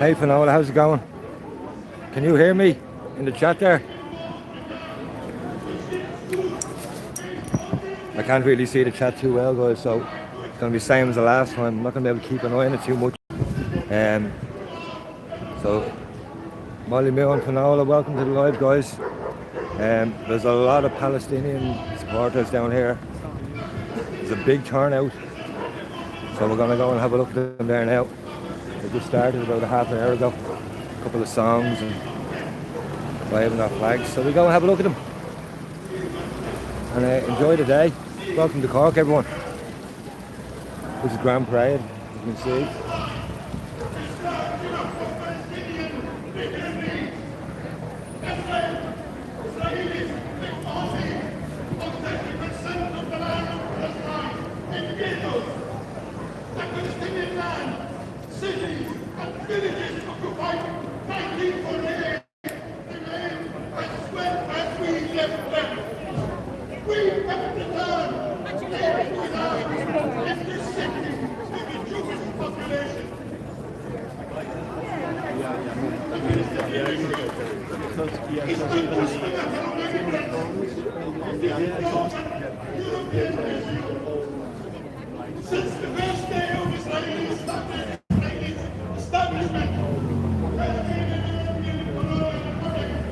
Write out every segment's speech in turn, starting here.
Hey Finola, how's it going? Can you hear me in the chat there? I can't really see the chat too well, guys, so it's going to be the same as the last time. I'm not going to be able to keep an eye on it too much. So, Molly Mill and Finola, welcome to the live, guys. There's a lot of Palestinian supporters down here. There's a big turnout, so we're going to go and have a look at them there now. They just started about a half an hour ago. A couple of songs and waving our flags. So we go and have a look at them and enjoy the day. Welcome to Cork, everyone. This is Grand Parade, as you can see.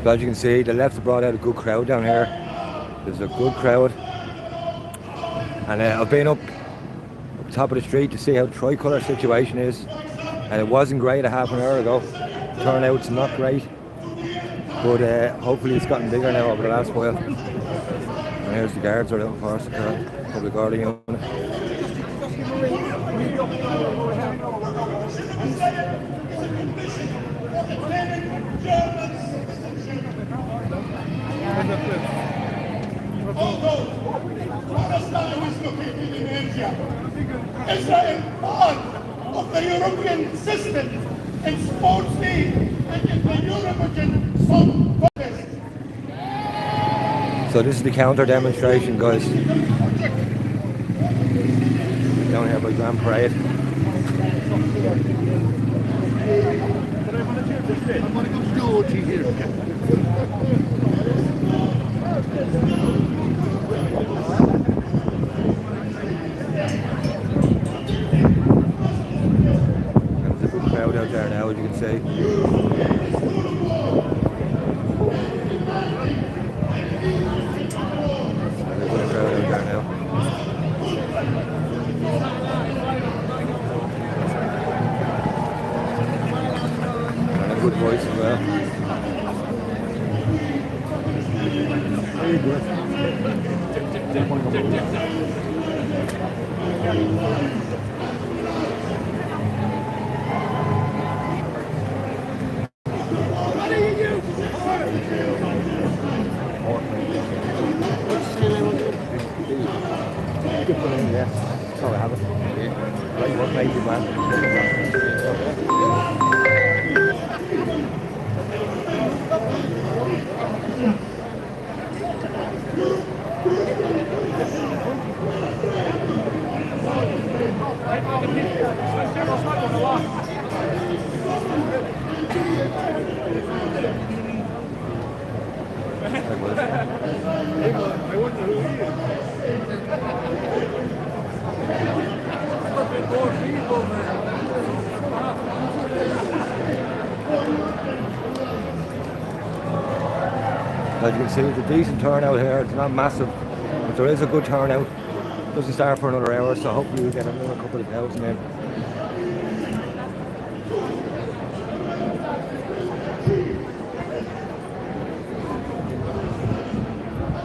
So as you can see, the left brought out a good crowd down here. There's a good crowd. And I've been up top of the street to see how the tricolour situation is. And it wasn't great a half an hour ago. Turnout's not great. But hopefully it's gotten bigger now over the last while. And here's the guards are out for us, the public order unit. Israel part of the European system in sports league and in the European Song Contest. So this is the counter demonstration, guys. Down here by Grand Parade. I'm going to go Georgie here. Crowd out there now, as you can see. There's a good crowd out there now. And a good voice as well. Very good. Yeah, that's all I have it. Right work, thank you, man. I wonder who he is. As you can see, it's a decent turnout here. It's not massive, but there is a good turnout. It doesn't start for another hour, so hopefully we'll get another couple of thousand in.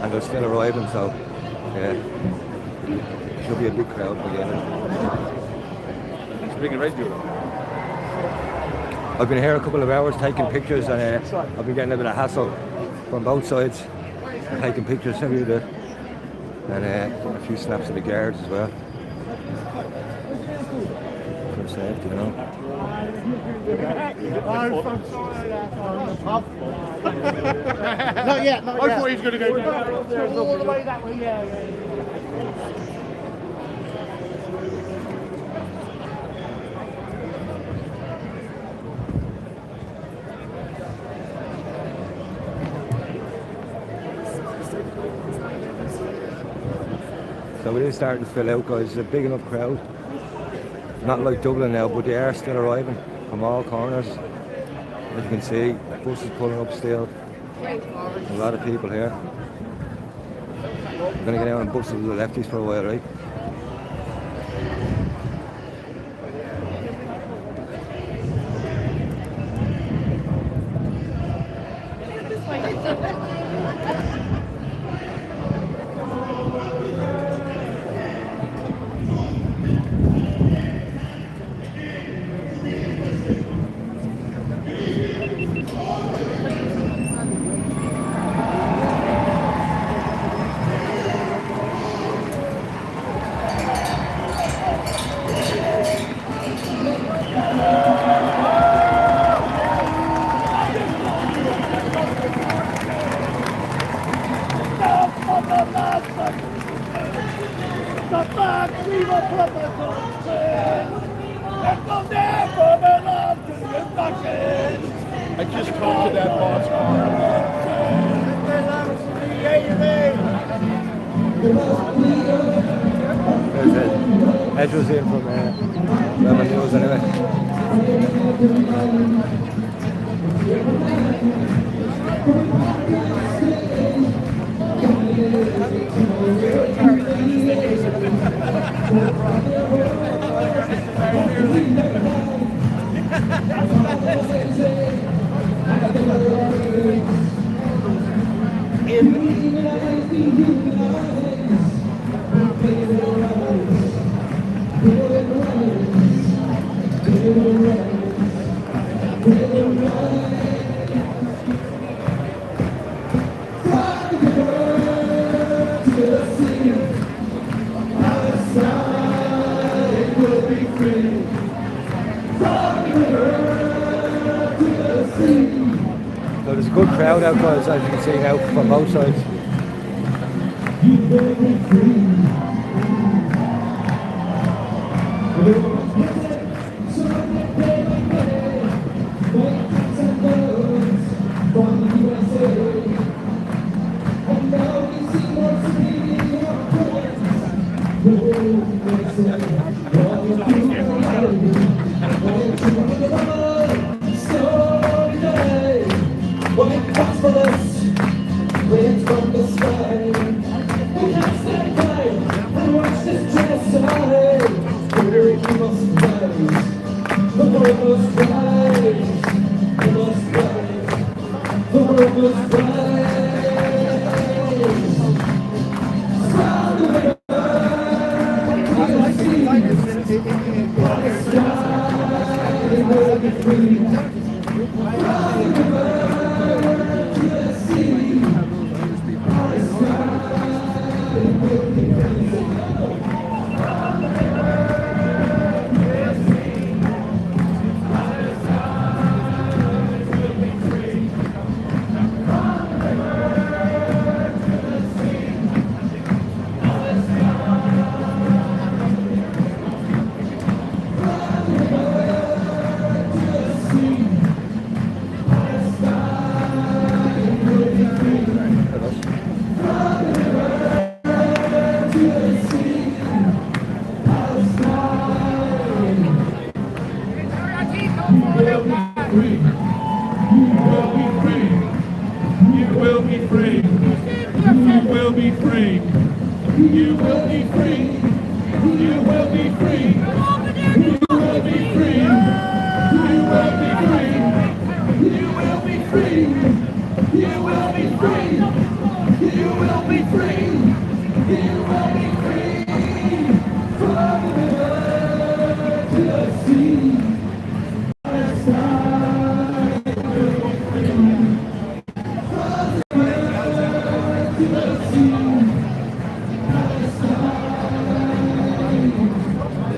And they're still arriving, so yeah, should be a big crowd by the end. It's bringing radio. I've been here a couple of hours taking pictures, and I've been getting a bit of hassle from both sides. I'm taking pictures every bit, and getting a few snaps of the guards as well. For safety, you know. Not yet, not I yet. thought he was going to go down. All the way that way, yeah. So it is starting to fill out, guys. It's a big enough crowd. Not like Dublin now, but they are still arriving from all corners. As you can see, buses pulling up still. A lot of people here. We're going to get out on buses with the lefties for a while, right? I just talked to that boss. There's it. Edge was in from Lemon News anyway. So there's a good crowd out, guys, as you can see now from both sides.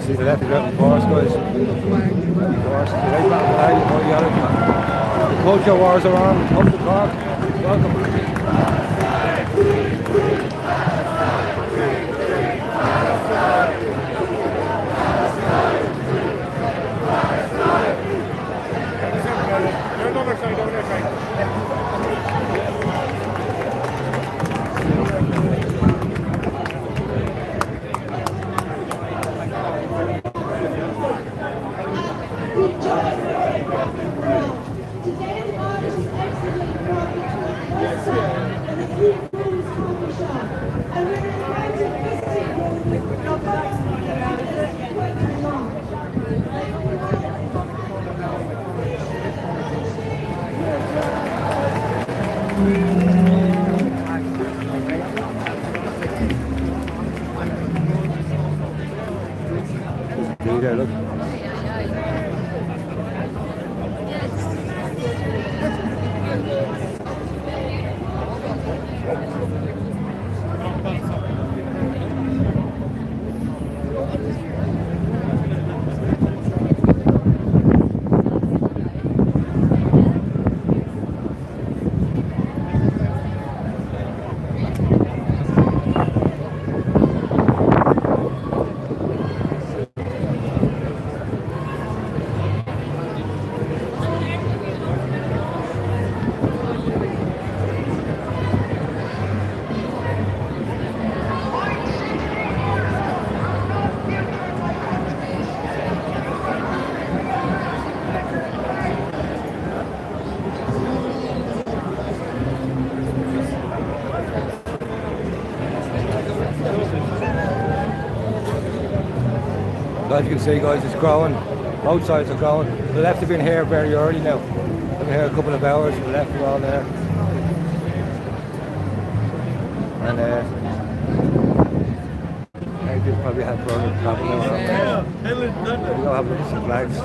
See the left out in Forest, guys. Forest, the right back line, the culture wars are on. Up to Cork. Welcome. See there, look. As you can see, guys, it's growing. Both sides are growing. The left have been here very early now. I've been here a couple of hours. The left are all there. And I think probably had further travel now. We don't have some flags.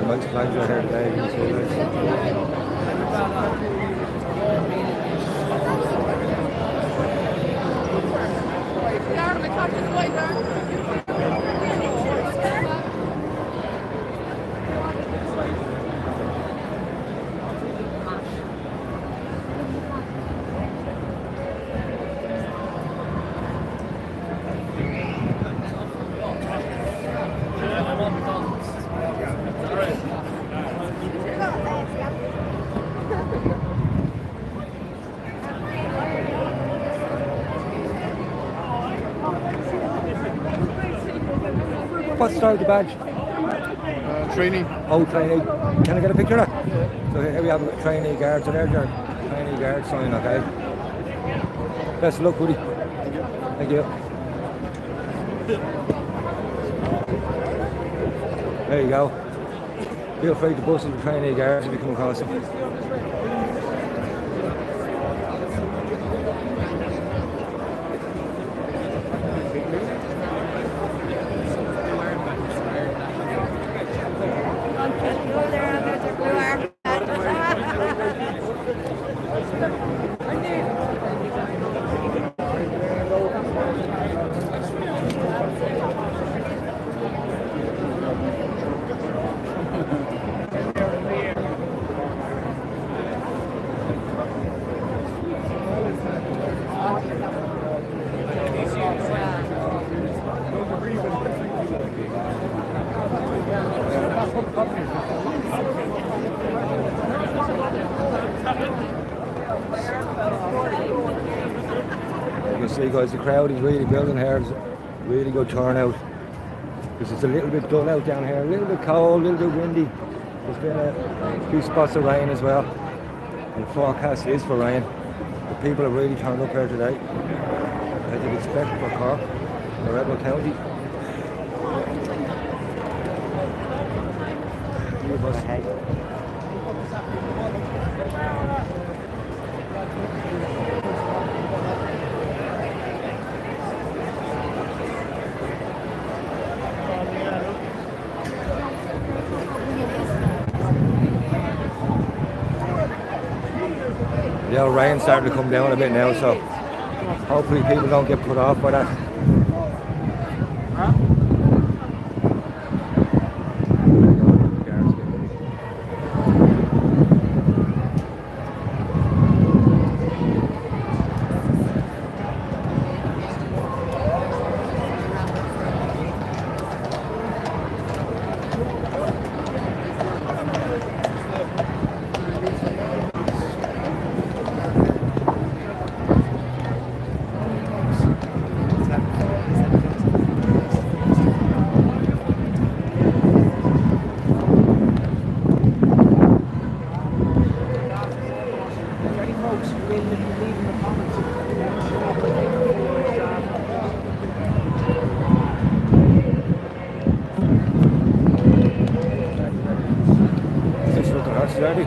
Nice flags right here today. You can see What's the start of the badge? Trainee. Oh, trainee. Can I get a picture of that? So here we have a trainee guard. So there's your trainee guard sign, okay? Best of luck, Woody. Thank you. There you go. Feel free to bust the trainee guards if you come across them. You can see, guys, the crowd is really building here. There's a really good turnout because it's a little bit dull out down here, a little bit cold, a little bit windy. There's been a few spots of rain as well, and the forecast is for rain. The people have really turned up here today, as you'd expect for Cork, the Rebel County. The rain's starting to come down a bit now, so hopefully people don't get put off by that. Just looking at us, ready.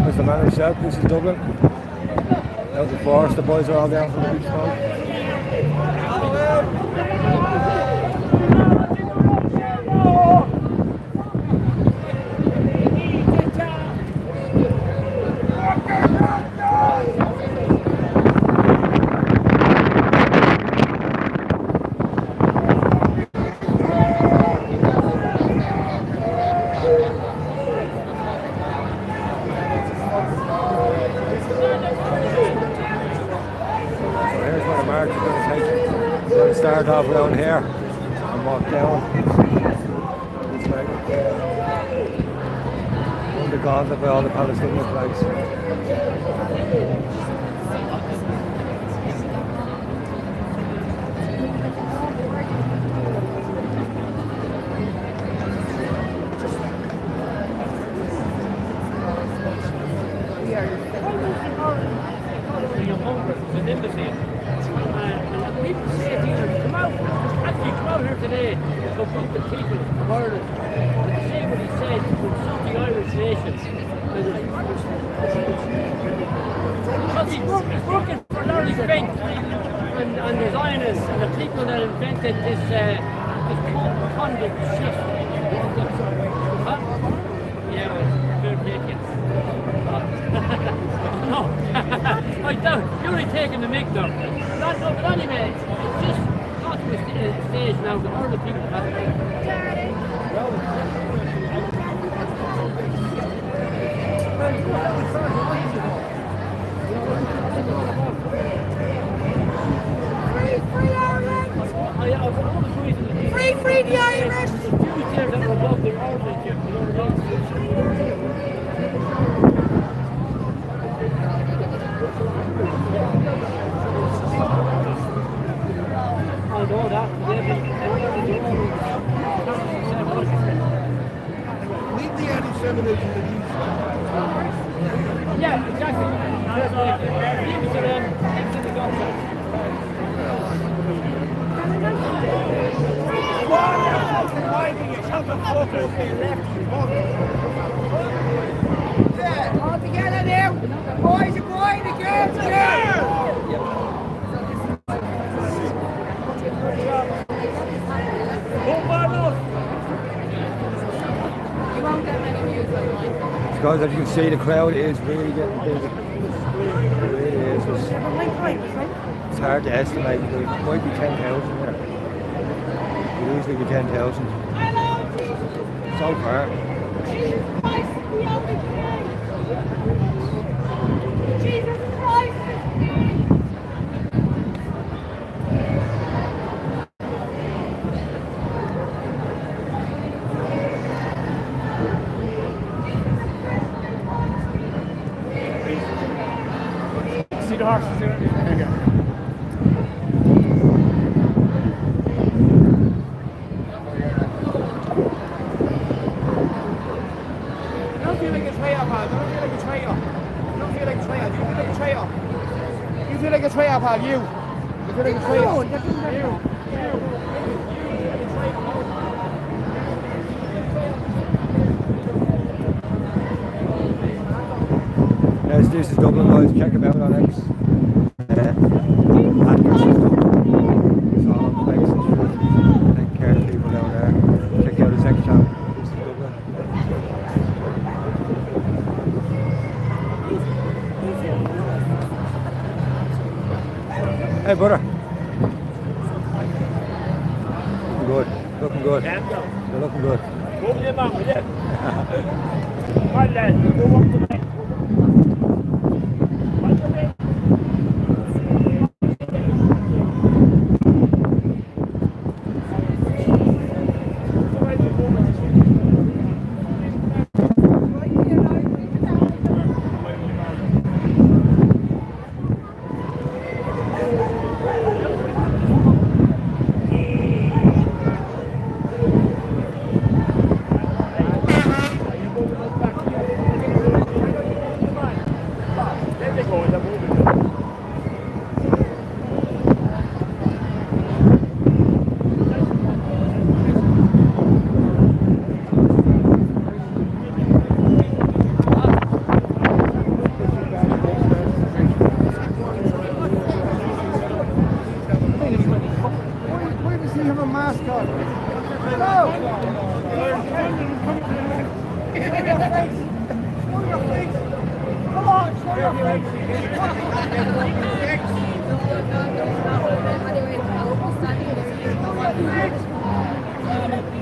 There's the man himself. This is Dublin. Out in the forest, the boys are all down from the beach now. Here's where the march is going to take. We're going to start off around here and walk down this way. Under gauntlet by all the Palestinian flags. An embassy. And people say to you, come out here today to put the people of Ireland. And say what he said would suit the Irish nation. Because he's working for Larry Fink and the Zionists and the people that invented this convict shit. Huh? Yeah, well, fair play. No, I doubt you're only taking the mic though. No, but anyway, it's just got to a stage now that all the people have Free the Irish! I know that. Leave the anti-Semitism to these. Yeah, exactly. Leave it to them. Leave it to the government. All together now! The boys are going, the girls are girls! You won't get many views online. Guys, as you can see, the crowd is really getting big. It really is. It's hard to estimate. There might be 10,000 there. It could easily be 10,000. So far. Jesus Christ is the only king! Jesus Christ is king! See the horses there? There you go. Don't feel like a traitor, pal. Don't feel like a traitor. Don't feel like a traitor. You feel like a traitor. You feel like a traitor, pal. You. You feel like a traitor. You. Yes, this is Dublin, guys. Check them out on X. It's all on the place. Take care of people down there. Check out his X channel. This is Dublin. Hey, brother. Looking good. Looking good. You're looking good. Move your mouth, yeah. Right, lad, go up to the Why does he have a mask on? Hello! Show your face! Show your face! Come on, show your face!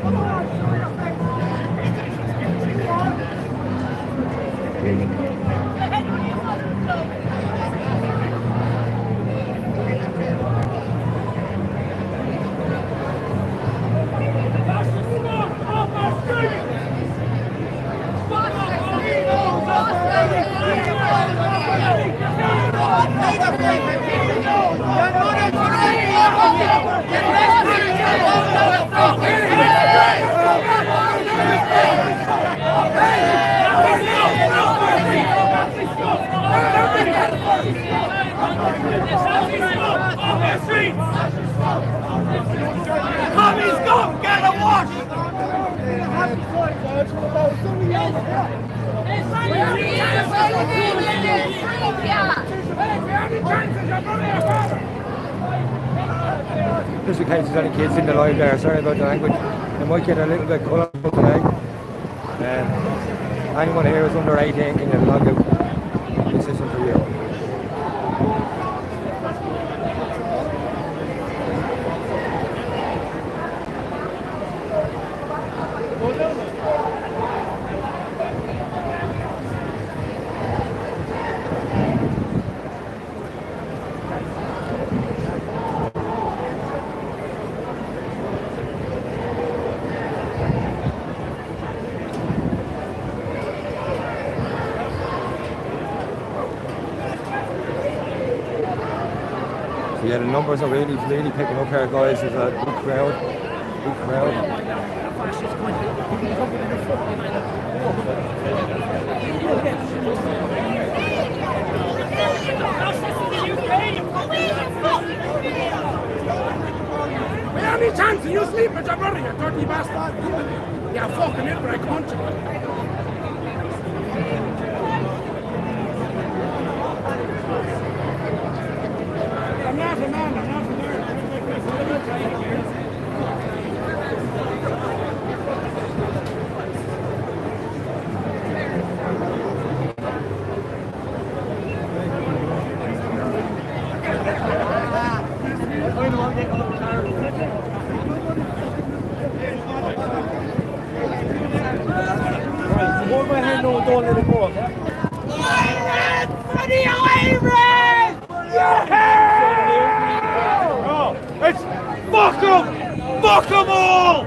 Come on, show your face! Tommy's gone, get a wash! Just in case there's any kids in the live there, sorry about the language. They might get a little bit colourful today. Anyone here is under 18 can log out. This isn't for you. So yeah, the numbers are really picking up here, guys. There's a big crowd. Big crowd. How many times do you sleep with your brother, you dirty bastard? Yeah, fucking it, but I can't. I'm not a man, I'm not a man. Hold my hand over, don't let it go, okay? For the Irish! Oh, it's fuck 'em! Fuck 'em all!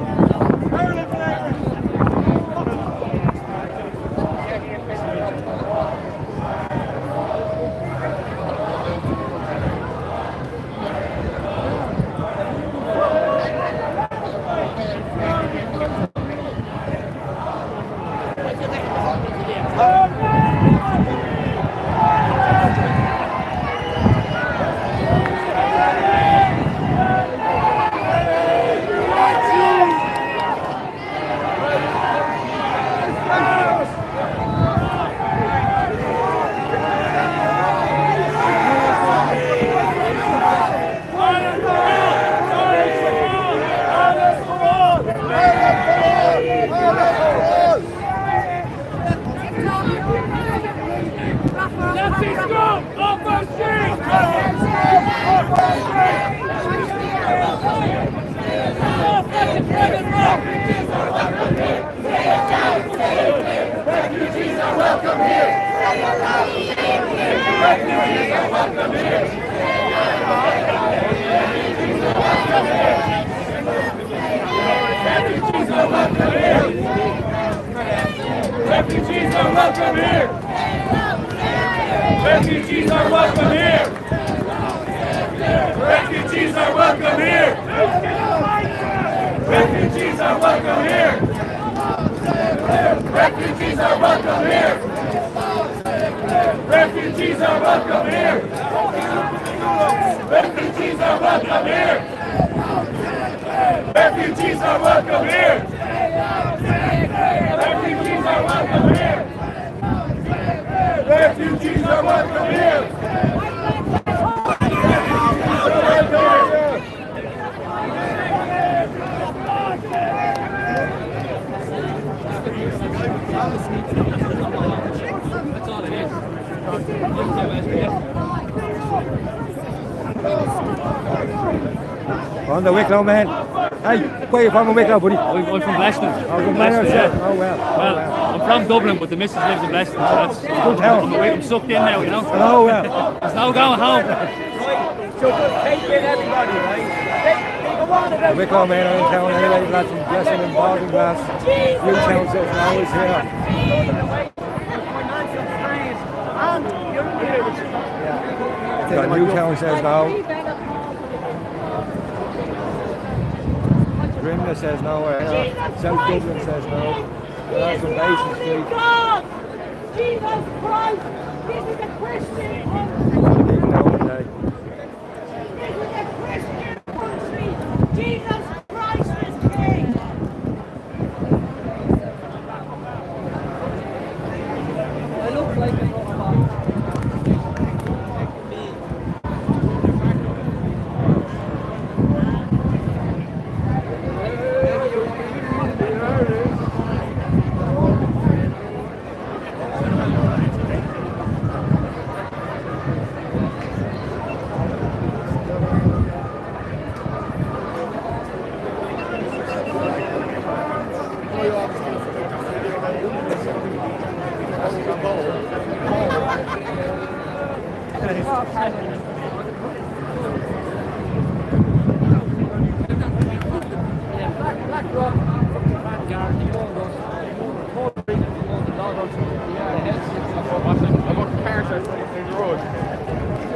Refugees are welcome here! Refugees are welcome here! Refugees are welcome here! Refugees are welcome here! Refugees are welcome here! Refugees are welcome here. Refugees are welcome here. Refugees are welcome here. Refugees are welcome here. Refugees are welcome here. On the Wicklow, man. Hey, where are you from in Wicklow, buddy? I'm from Bleston. Oh, from Bleston, yeah. Oh, well. Well, I'm from Dublin, but the missus lives in Bleston, so that's Good town. I'm sucked in now, you know. Oh, well. There's no going home. So just take in everybody, right? The Wicklow, man, are in town anyway. Lads from Blessing and Baltinglass. Newtown says now is here. Got Newtown says now. Grimna says no. South Dublin says no. That's from Basin Street. God! Jesus Christ! This is a Christian country! Big no today. This is a Christian country! Jesus Christ is King! I look like a robot.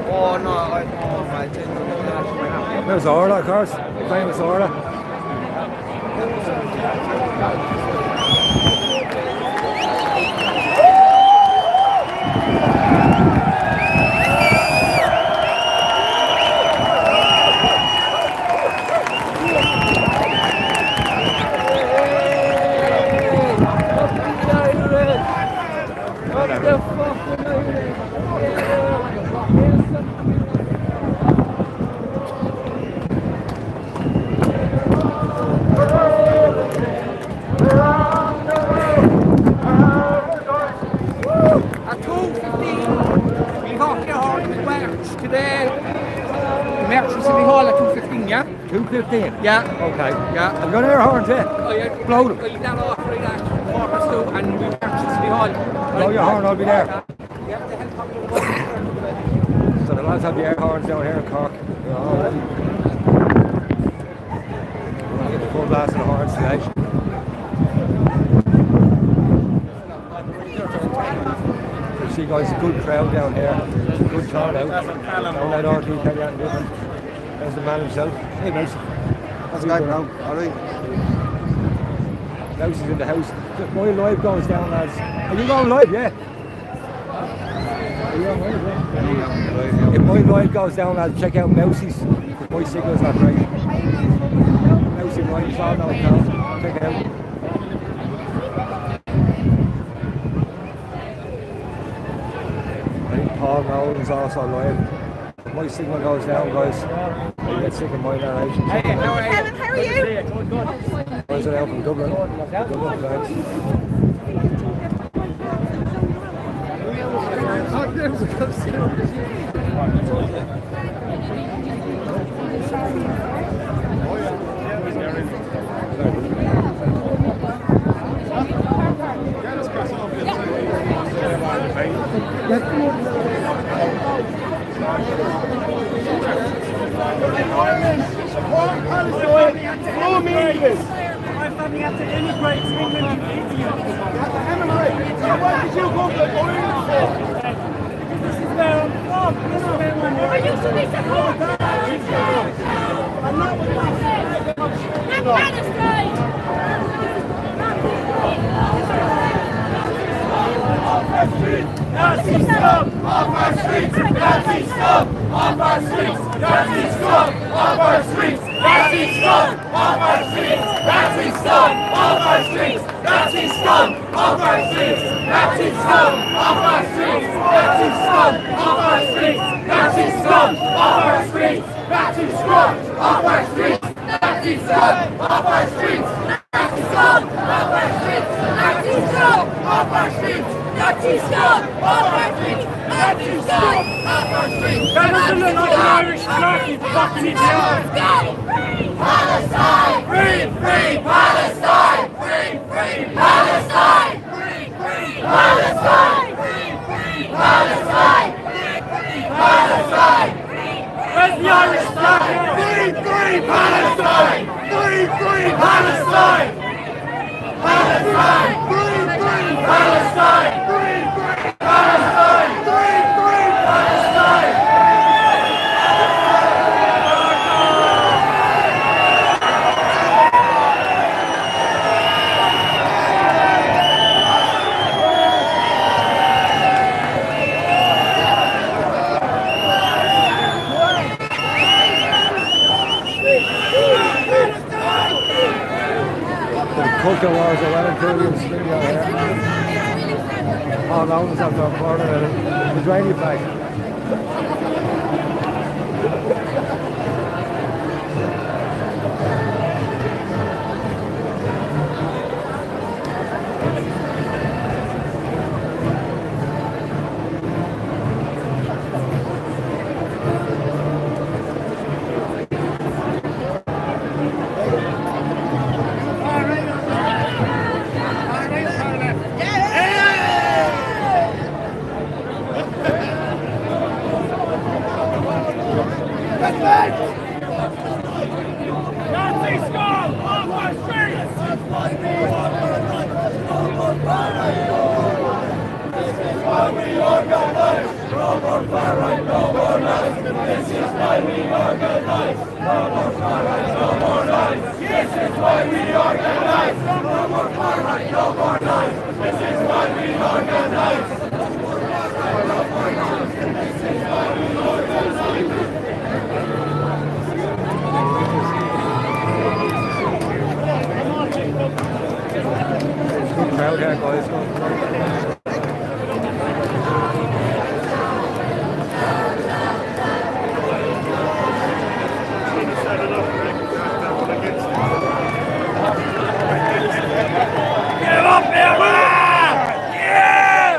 Oh no, oh my God. There's Orla, of course. Famous Orla. At 2:15, we got here on the march today. The march from City Hall at 2:15, yeah? 2:15. Yeah. Okay. Yeah. I'm going to air horn too. Oh, yeah. Blow them. Oh, you down off right at 2:15 and we march to City Hall. Blow your horn, I'll be there. Yeah, the helicopter was So the lads have the air horns down here in Cork. They're all ready. We're going to get the full blast of the horns tonight. You see guys, a good crowd down here. Good turnout. Down that RT Kenyan different. There's the man himself. Hey Mouse. How's it going now? Alright. Mouse is in the house. My live goes down, lads. Are you going live? Yeah. Are you on live? Yeah. If my live goes down, lads, check out Mousie's. My signal's not great. Mousey live, it's all now down. Check it out. I think Paul Nolan's also live. If my signal goes down, guys, I get sick of my narration. Hey, how are you? Kevin, how are you? Guys are out from Dublin. Dublin fans. My family had to immigrate to England in India. Why did you come to Ireland for? This is where I'm from. This is where I'm Are you Sunita Cork? I'm not with Not Palestine! Nazi stop! off our streets, Nazi scum, off our streets, Nazi scum, off our streets, Nazi scum, off our streets, Nazi scum, off our streets, Nazi scum, off our streets, Nazi scum, off our streets, Nazi scum, off our streets, Nazi scum, off our streets, Nazi scum, off our streets, Nazi scum, off our streets, Nazi scum, off our streets, Nazi scum, off our streets, Nazi scum, off our streets, Nazi scum, off our streets. That doesn't look like an Irish flag, you fucking idiot! Palestine! Free, free Palestine! Free, free Palestine! Free, free Palestine! Free, free Palestine! Free, free Palestine! Where's the Irish flag? Free, free Palestine! Free, free Palestine! Palestine! Free, free Palestine! Free, free Palestine! Free, free Palestine! Culture wars are well and truly in swing out here. All around us after a corner and the Israeli flag. Nazi scum off our streets! That's why we organize! No more far-right, no more lies! This is why we organize! No more far-right, no more lies! This is why we organize! No more far-right, no more lies! This is why we organize! No more far-right, no more lies! This is why we organize! No more far-right, no more lies! This is why we organize! Good crowd here, guys. Get up there, man! Yeah!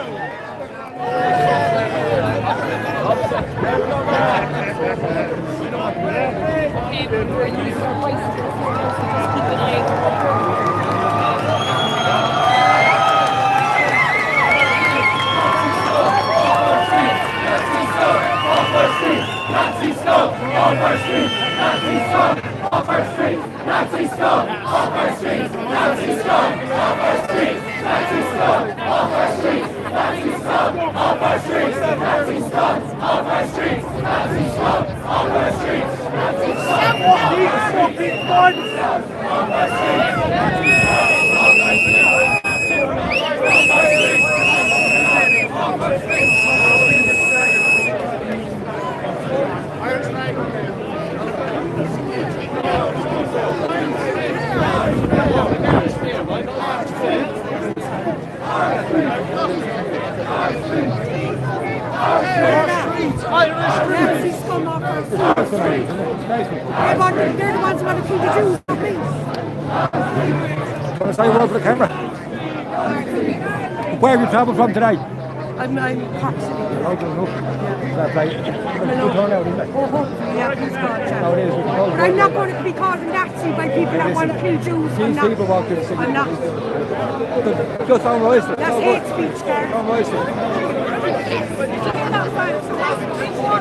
Nazi scum off our streets! Nazi scum off our streets! Nazi scum off our streets! Nazi scum off our streets! Nazi scum off our streets! Nazi scum off our streets! Nazi scum off our streets! Nazi scum off our streets! Nazi scum off our streets! Off our streets! Nazi scum off our streets! Off our streets! Nazi scum off our streets. They're the ones who want to kill the Jews, not me. Want to say a word for the camera? Where have you travelled from today? I'm Cork City. Out of Look. Fair play. It's a good turnout, isn't it? Oh, hopefully, yeah, please God, No, it is. But I'm not going to be called a Nazi by people that want to kill Jews. I'm These not. people walk in the city. I'm not. Just don't rise to it. That's hate speech, Gary. Don't rise to it. That's fine. So what's the big war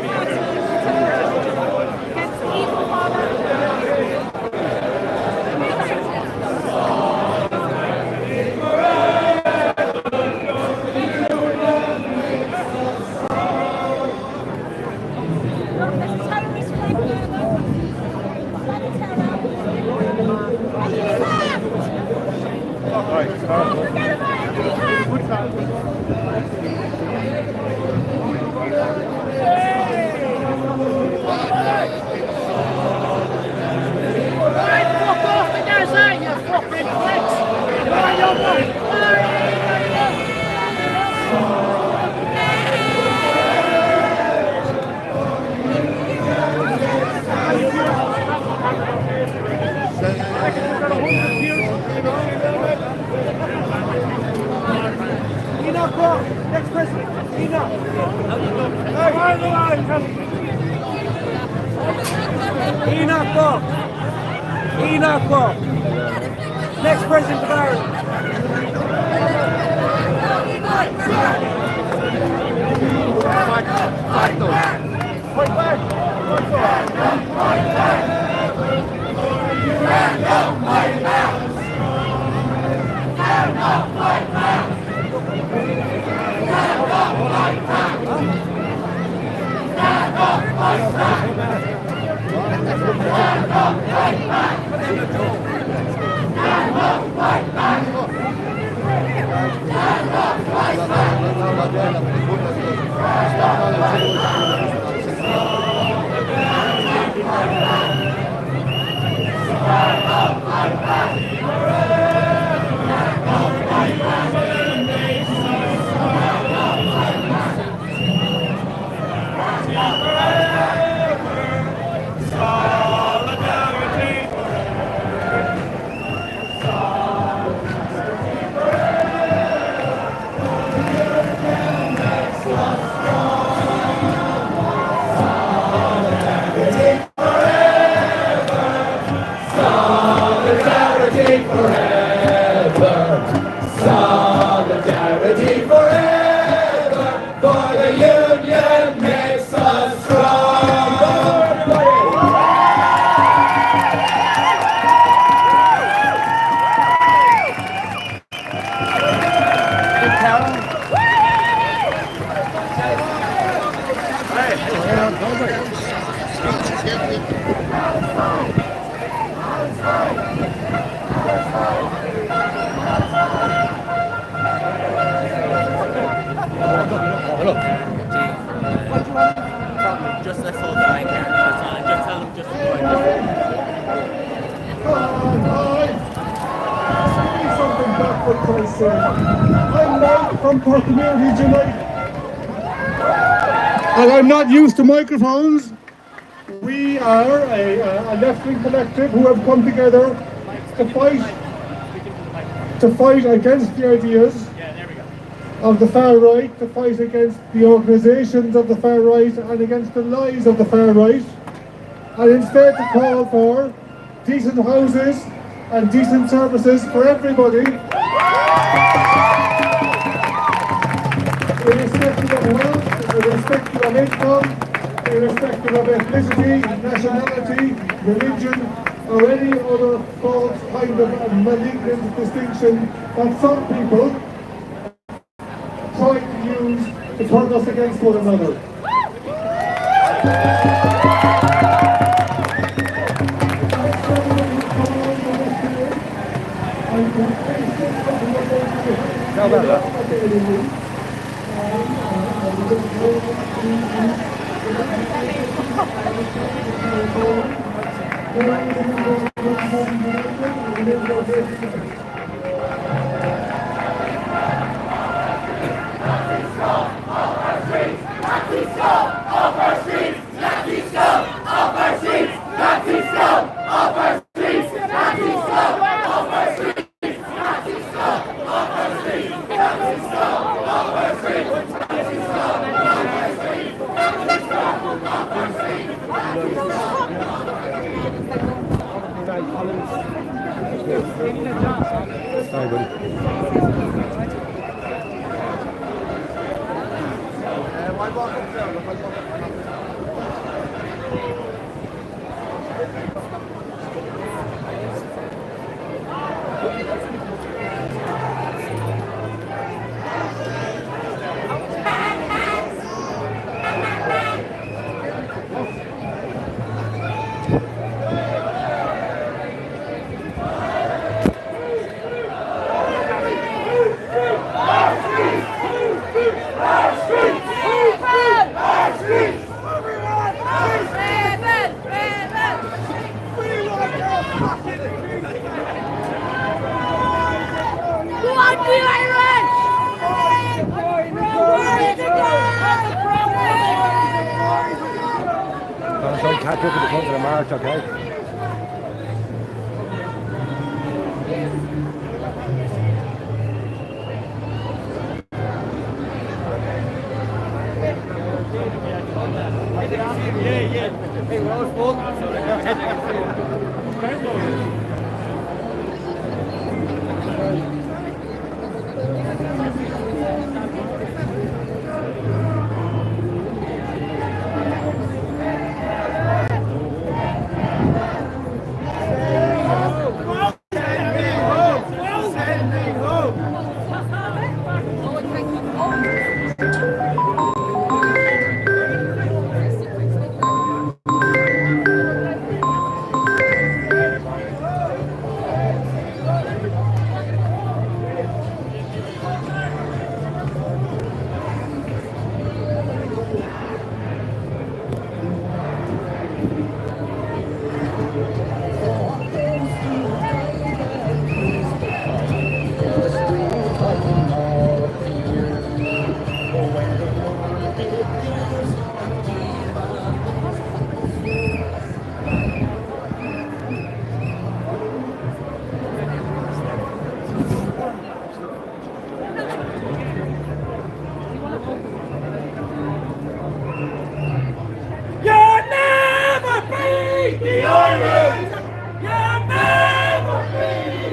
against the evil father? Enoch Buck. Enoch Buck. Next president of Ireland. Fight back. Just let's hold the line here. That's all. Just tell them just to go. Something back for Christ's sake. I'm Mike from Cork Communities United. And I'm not used to microphones. We are a left-wing collective who have come together to fight against the ideas of the far right, to fight against the organisations of the far right and against the lies of the far right, and instead to call for decent houses and decent services for everybody, irrespective of wealth, irrespective of income, irrespective of ethnicity, nationality, religion, or any other false kind of malignant distinction that some people try to use to turn us against one another. How about that? Hi, buddy. So catch up at the front of the march, okay? Hey, we're all full. You'll never be the Irish! You'll never be the Irish!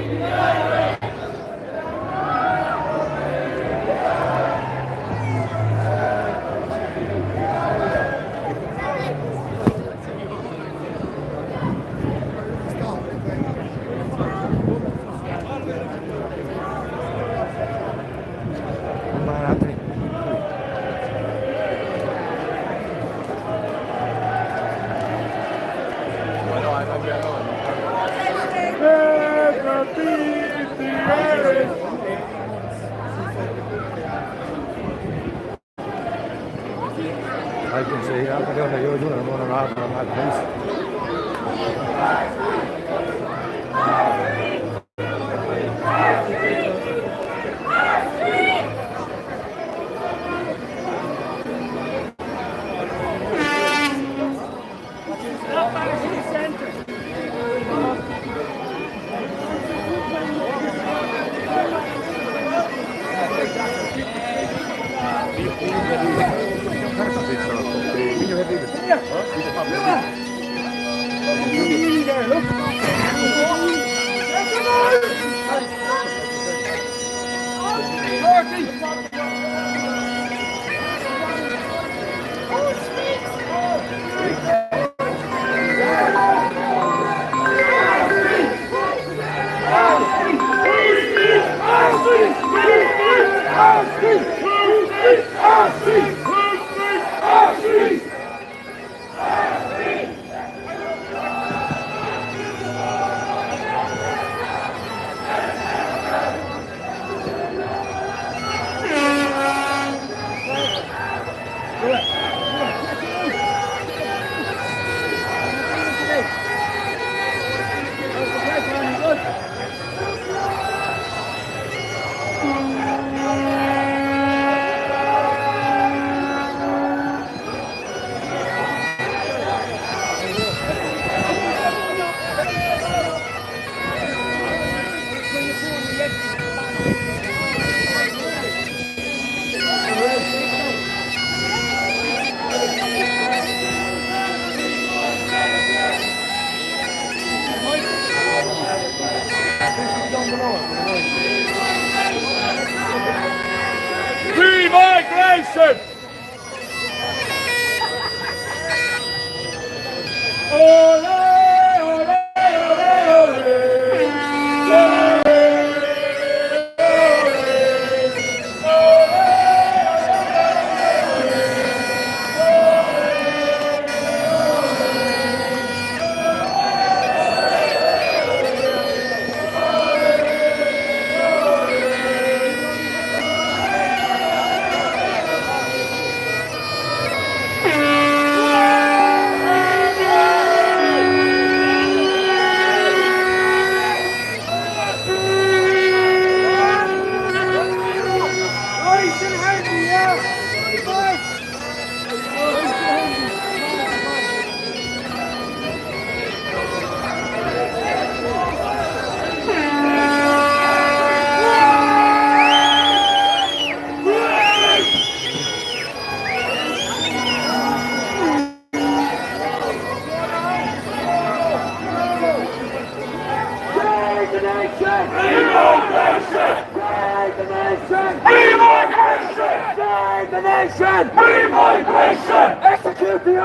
Come on, Anthony. Never beat the Irish! I can see that, but you're doing it running off on that pace.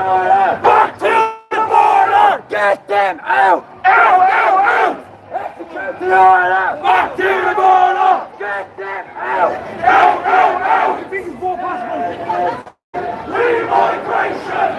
order! Back to the border! Get them out! Out, out, out! Execute the order! Back to the border! Get them out! Out, out, out! Remigration!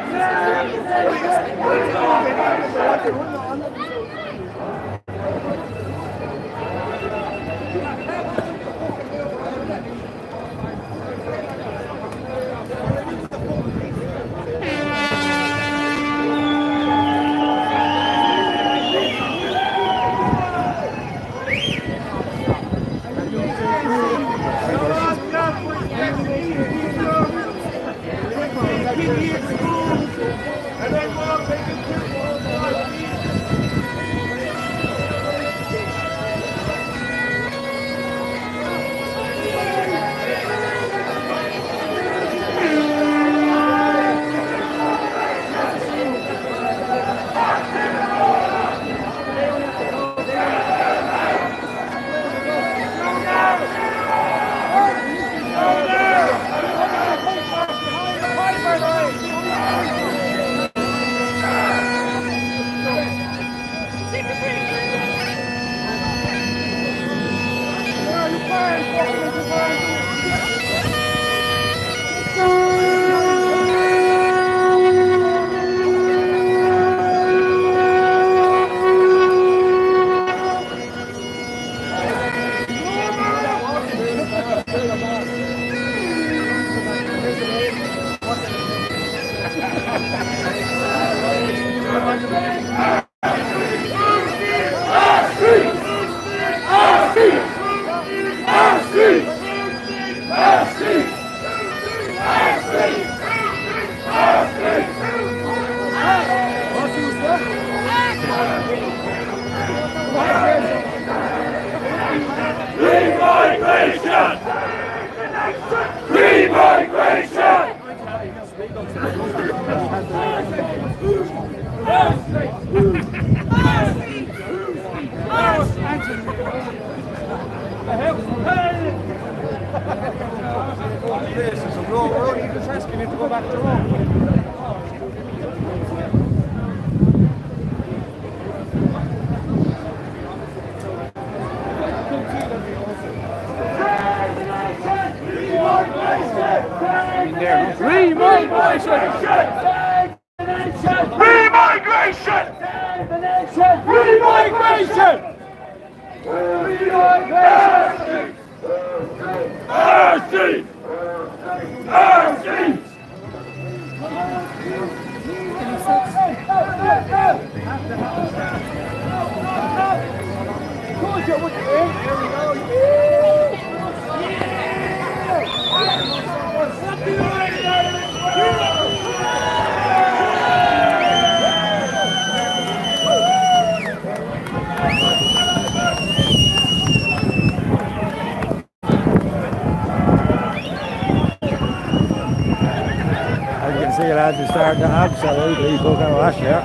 See lads, it's starting to absolutely fucking lash, yeah.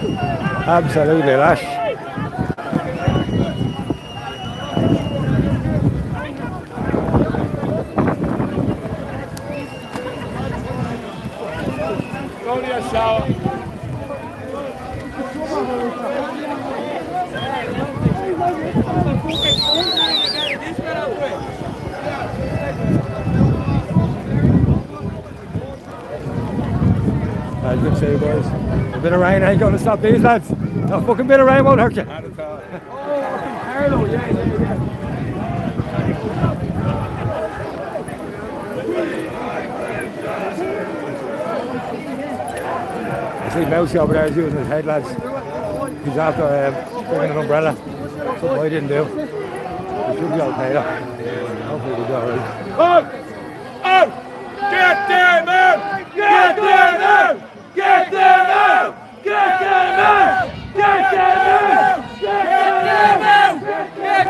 Absolutely lash. Go to your shower. As you can see, boys, a bit of rain ain't going to stop these lads. A fucking bit of rain won't hurt you. I see Mousy over there is using his head, lads. He's after bringing an umbrella. Something I didn't do. He should be okay though. Hopefully we'll be alright. Out! Out! Get them out! Get them out! Get them out! Get them out! Get them out! Get them out! Get them out! Get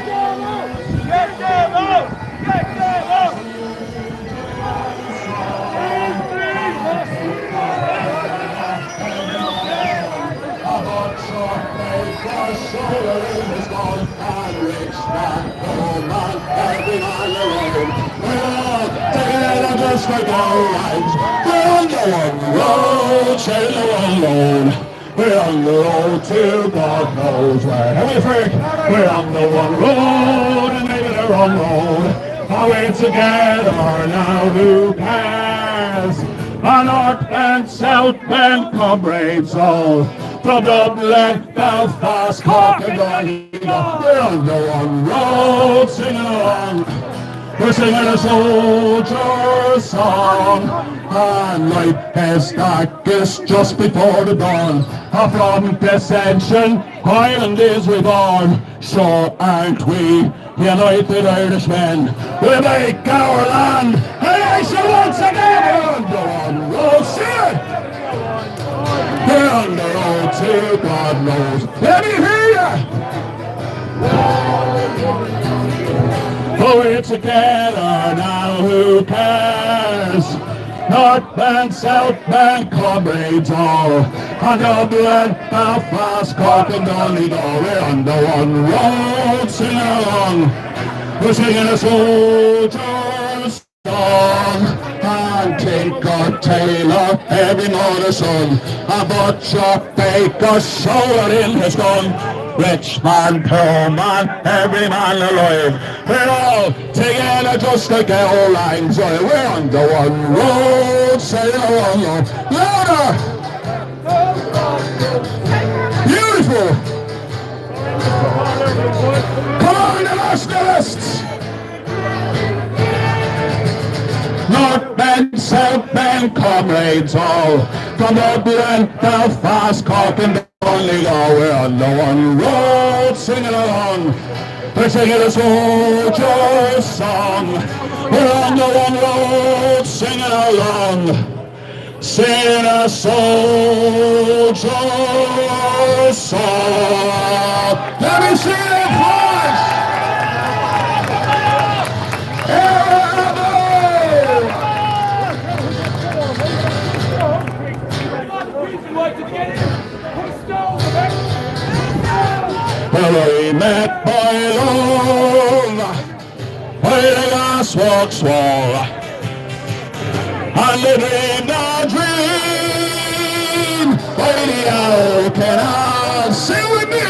them out! Get them out! Our shoulder is gone. just like our lives. We're on the one road, sharing the one load. We're on the road to God knows where. How are you, Frank? We're on the one road and maybe the wrong road. Are we together now? Who cares? On North and South Bend, comrades all. From Dublin, Belfast, Cork and Donegal. We're on the one road, singing along. We're singing a soldier's song. And night is darkest just before the dawn. From Dissension, Ireland is reborn. Sure aren't we united Irishmen? We make our land a nation once again. We're on the one road, see it! We're on the road to God knows. Let me hear ya! Oh, we're together now, who cares? North and South Bend, comrades all. On Dublin, Belfast, Cork and Donegal. We're on the one road, sing along. We're singing a soldier's song. And Tinker Tailor, every mother's son. A butcher, baker, shoulder in his gun. Rich man, poor man, every man alive. We're all together just like our lines. We're on the one road, say along, louder! Beautiful! Come on, the nationalists! North Bend, South Bend, comrades all. From Dublin, Belfast, Cork and Donegal. We're on the one road, singing along. We're singing a soldier's song. We're on the one road, singing along. Singing a soldier's song. Let me see it, boys! Well, we met by love, by the glass walks wall, and they dreamed a dream by the old canal. Sing with me!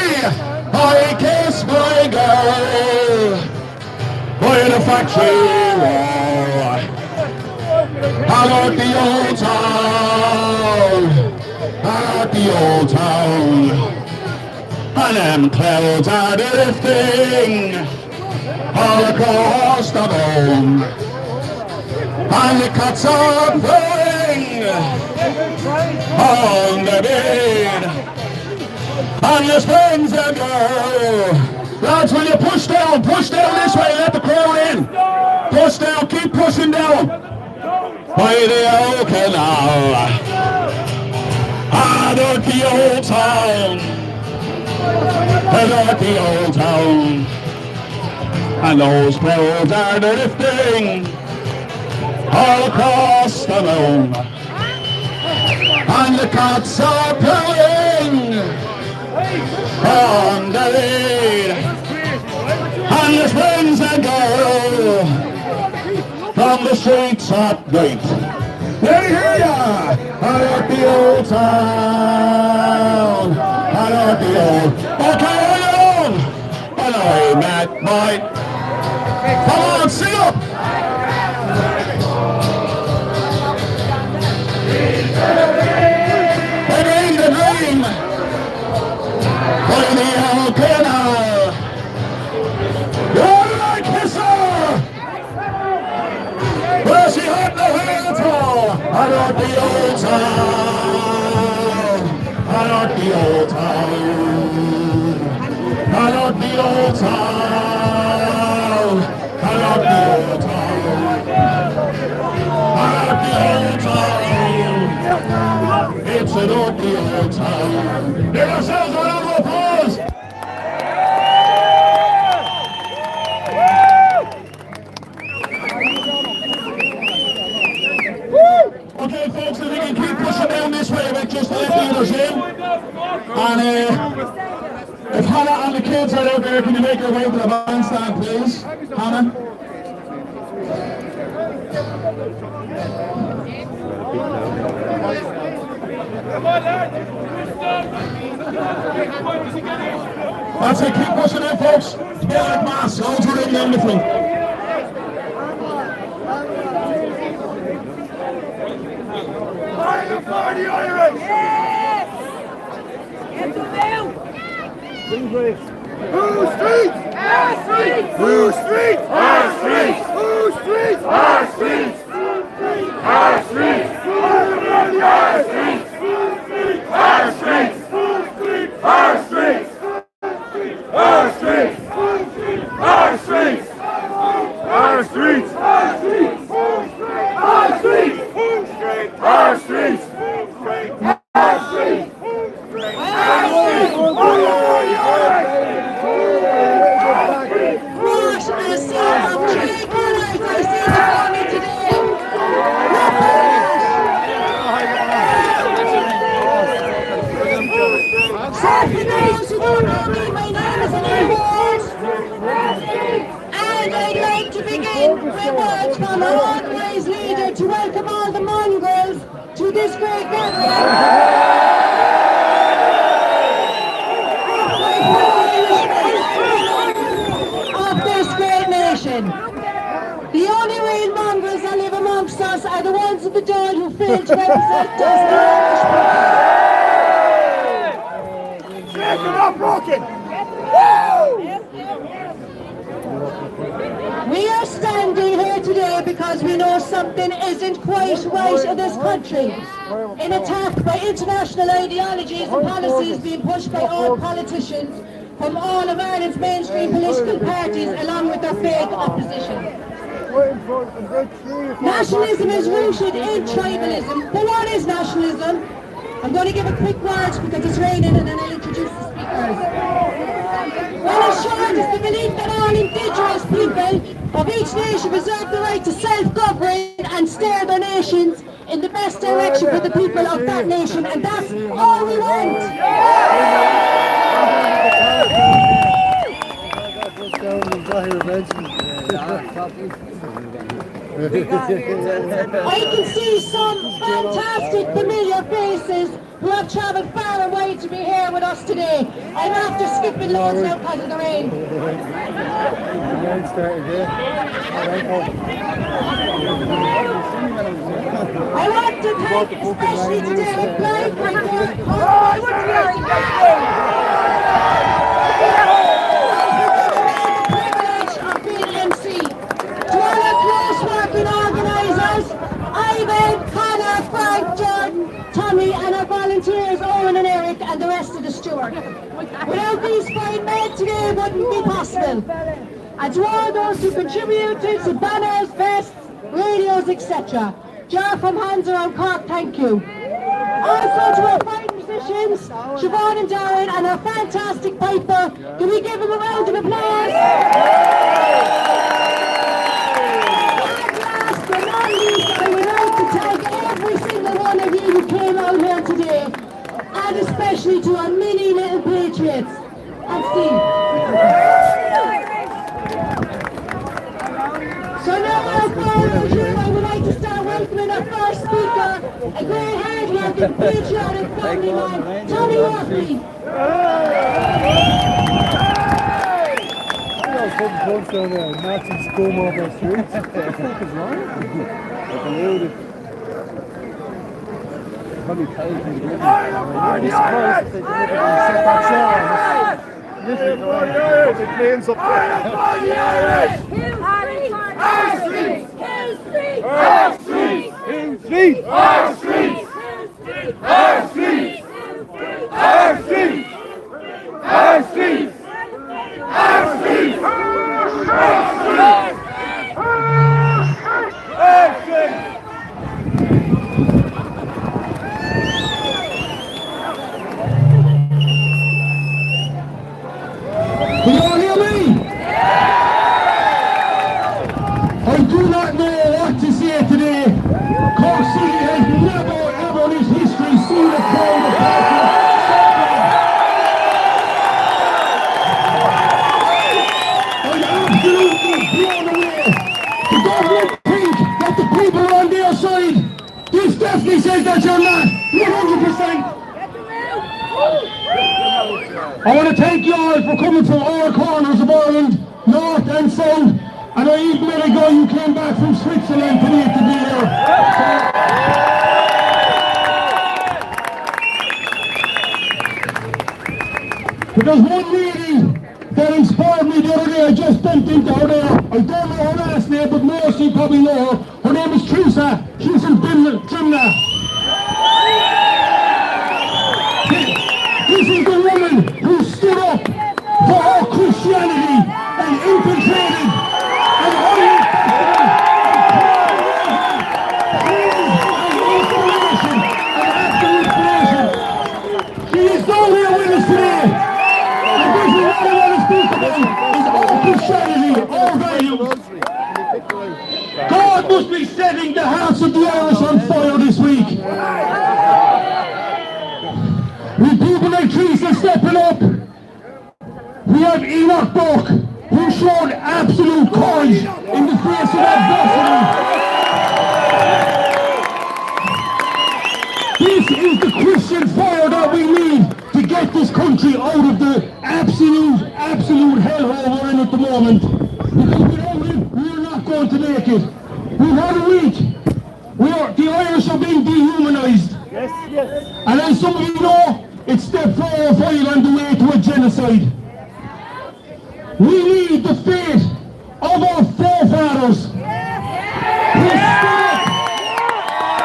I kissed my girl by the factory wall, and at the old town, at the old town. And them clouds are drifting all across the moon. And the cats are blowing on the bed. And the springs are girl. Lads, will you push down this way, let the crowd in. Push down, keep pushing down. By the old canal. And at the old town. And at the old town, and those clouds are drifting all across the moon, and the cats are playing on the lead, and the springs and girl from the streets at night. Let me hear ya! And at the old town, and at the old. Okay, on! And I met my. Come on, sing up! Living the dream by the old canal. You're like kiss her! Where she had no hands all. And at the old town, and at the old town, and at the old town, and at the old town, and at the old town. It's an old town. Give yourselves a round of applause. Okay, folks, if we can keep pushing down this way, we're just let the others in. And if Hannah and the kids are out there, can you make your way to the bandstand, please? Hannah? That's it, keep pushing in, folks. Together, mass, loads already on the front. Fire for the Irish! Yes! Get to them! Who streets? Our streets! Who streets? Our streets! Who streets? Our streets! Our streets! Our streets! Our streets! Our streets! Our streets! Our streets! Our streets! Our streets! Our streets! Wash and a sea of tree colours I see before me today. So for those who don't know me, my name is Elaine Ward. And I'd like to begin with words from our all-wise leader to welcome all the mongrels to this great gathering. Of this great nation. The only real mongrels that live amongst us are the ones at the door who fail to represent us, the Irish people. Shake it up, Rocket! We are standing here today because we know something isn't quite right in this country. In attack by international ideologies and policies being pushed by all politicians from all of Ireland's mainstream political parties along with their fake opposition. Nationalism is rooted in tribalism. But what is nationalism? I'm going to give a quick word because it's raining and then I'll introduce the speakers. Well, in short, it's the belief that all indigenous people of each nation reserve the right to self-govern and steer their nations in the best direction for the people of that nation, and that's all we want. I can see some fantastic familiar faces who have travelled far and wide to be here with us today. I'm after skipping loads now because of the rain. I want to thank especially today with blind privilege of being MC. To all our close working organisers, Ivan, Connor, Frank, Jordan, Tommy and our volunteers Owen and Eric and the rest of the steward. Without these fine men today it wouldn't be possible. And to all those who contributed to banners, vests, radios, etc. Jar from Hands Around Cork, thank you. Also to our fine musicians, Siobhan and Darren and our fantastic piper, can we give them a round of applause? I would like to thank every single one of you who came out here today, and especially to our many little patriots. And Steve. So now without further ado, I would like to start welcoming our first speaker, a great hard-working patriotic family man, Tommy Murphy. Putting punch down there, Nazis come off our streets. What the fuck is wrong? I can hear it. Probably paid for the This place, they deliberately set that shot. Literally, the planes up there. Our streets! Our streets! Our streets! Our streets! Our streets! Our streets! Our streets! Can you all hear me? I do not know what to say today. Cork City has never definitely says that you're not. 100%. I want to thank you all for coming from all corners of Ireland, north and south. And I even met a guy who came back from Switzerland today to be here. But there's one lady that inspired me the other day. I just bumped into her there. I don't know her last name, but most of you probably know her. Her name is Teresa. She's from Trimna. This is the woman who stood up for her Christianity and infiltrated an Irish festival and absolute creation. She is still here with us today. And this is what I want to speak about, is our Christianity, our values. God must be setting the hearts of the Irish on fire this week. With people like Teresa stepping up, we have Enoch Buck, who showed absolute courage in the face of adversity. This is the Christian fire that we need to get this country out of the absolute hellhole we're in at the moment. Because without it, we're not going to make it. We've had a week. The Irish are being dehumanized. Yes. And as some of you know, it's step 4 or 5 on the way to a genocide. We need the faith of our forefathers who stood up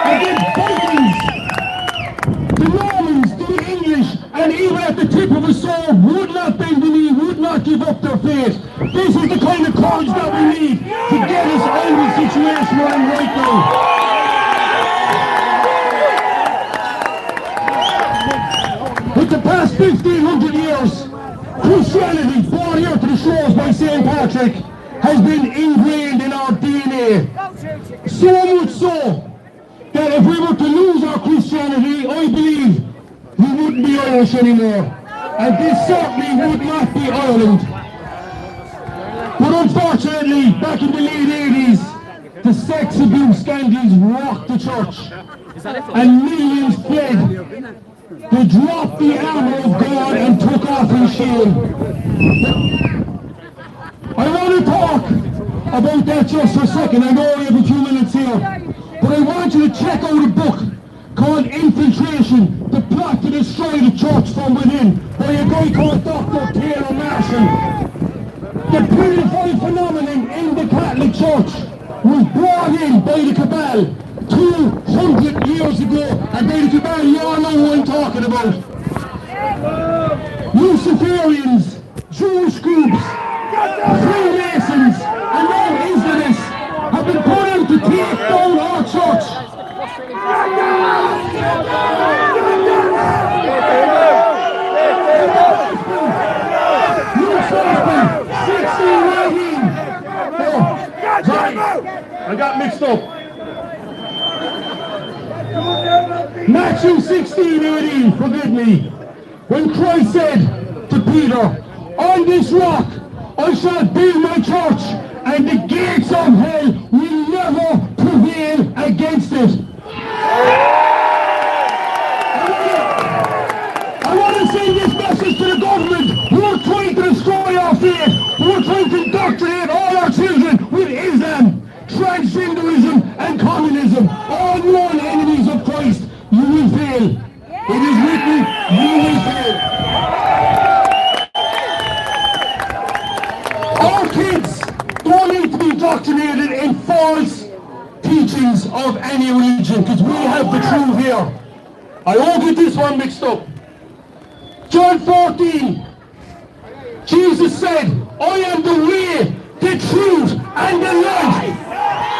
against Vikings, the Normans, the English, and even at the tip of a sword would not bend the knee, would not give up their faith. This is the kind of courage that we need to get us out of the situation we're in right now. With the past 1500 years, Christianity, brought here to the shores by St. Patrick, has been ingrained in our DNA. So much so, that if we were to lose our Christianity, I believe we wouldn't be Irish anymore. And this certainly would not be Ireland. But unfortunately, back in the late 80s, the sex abuse scandals rocked the church. And millions fled. They dropped the armor of God and took off his shield. I want to talk about that just for a second. I know we have a few minutes here. But I want you to check out a book called Infiltration, the plot to destroy the church from within, by a guy called Dr. Taylor Marshall. The pedophile phenomenon in the Catholic Church was brought in by the cabal 200 years ago, and by the cabal, you all know who I'm talking about. Luciferians, Jewish groups, Freemasons, and now Islamists have been put in to take down our church. I got mixed up. Matthew 16:18, forgive me. When Christ said to Peter, on this rock I shall build my church, and the gates of hell will never prevail against it. I want to send this message to the government who are trying to destroy our faith, who are trying to indoctrinate all our children with Islam, transgenderism and communism, all known enemies of Christ. You will fail. It is written, you will fail. Our kids don't need to be indoctrinated in false teachings of any religion, because we have the truth here. I won't get this one mixed up. John 14, Jesus said, I am the way, the truth, and the life.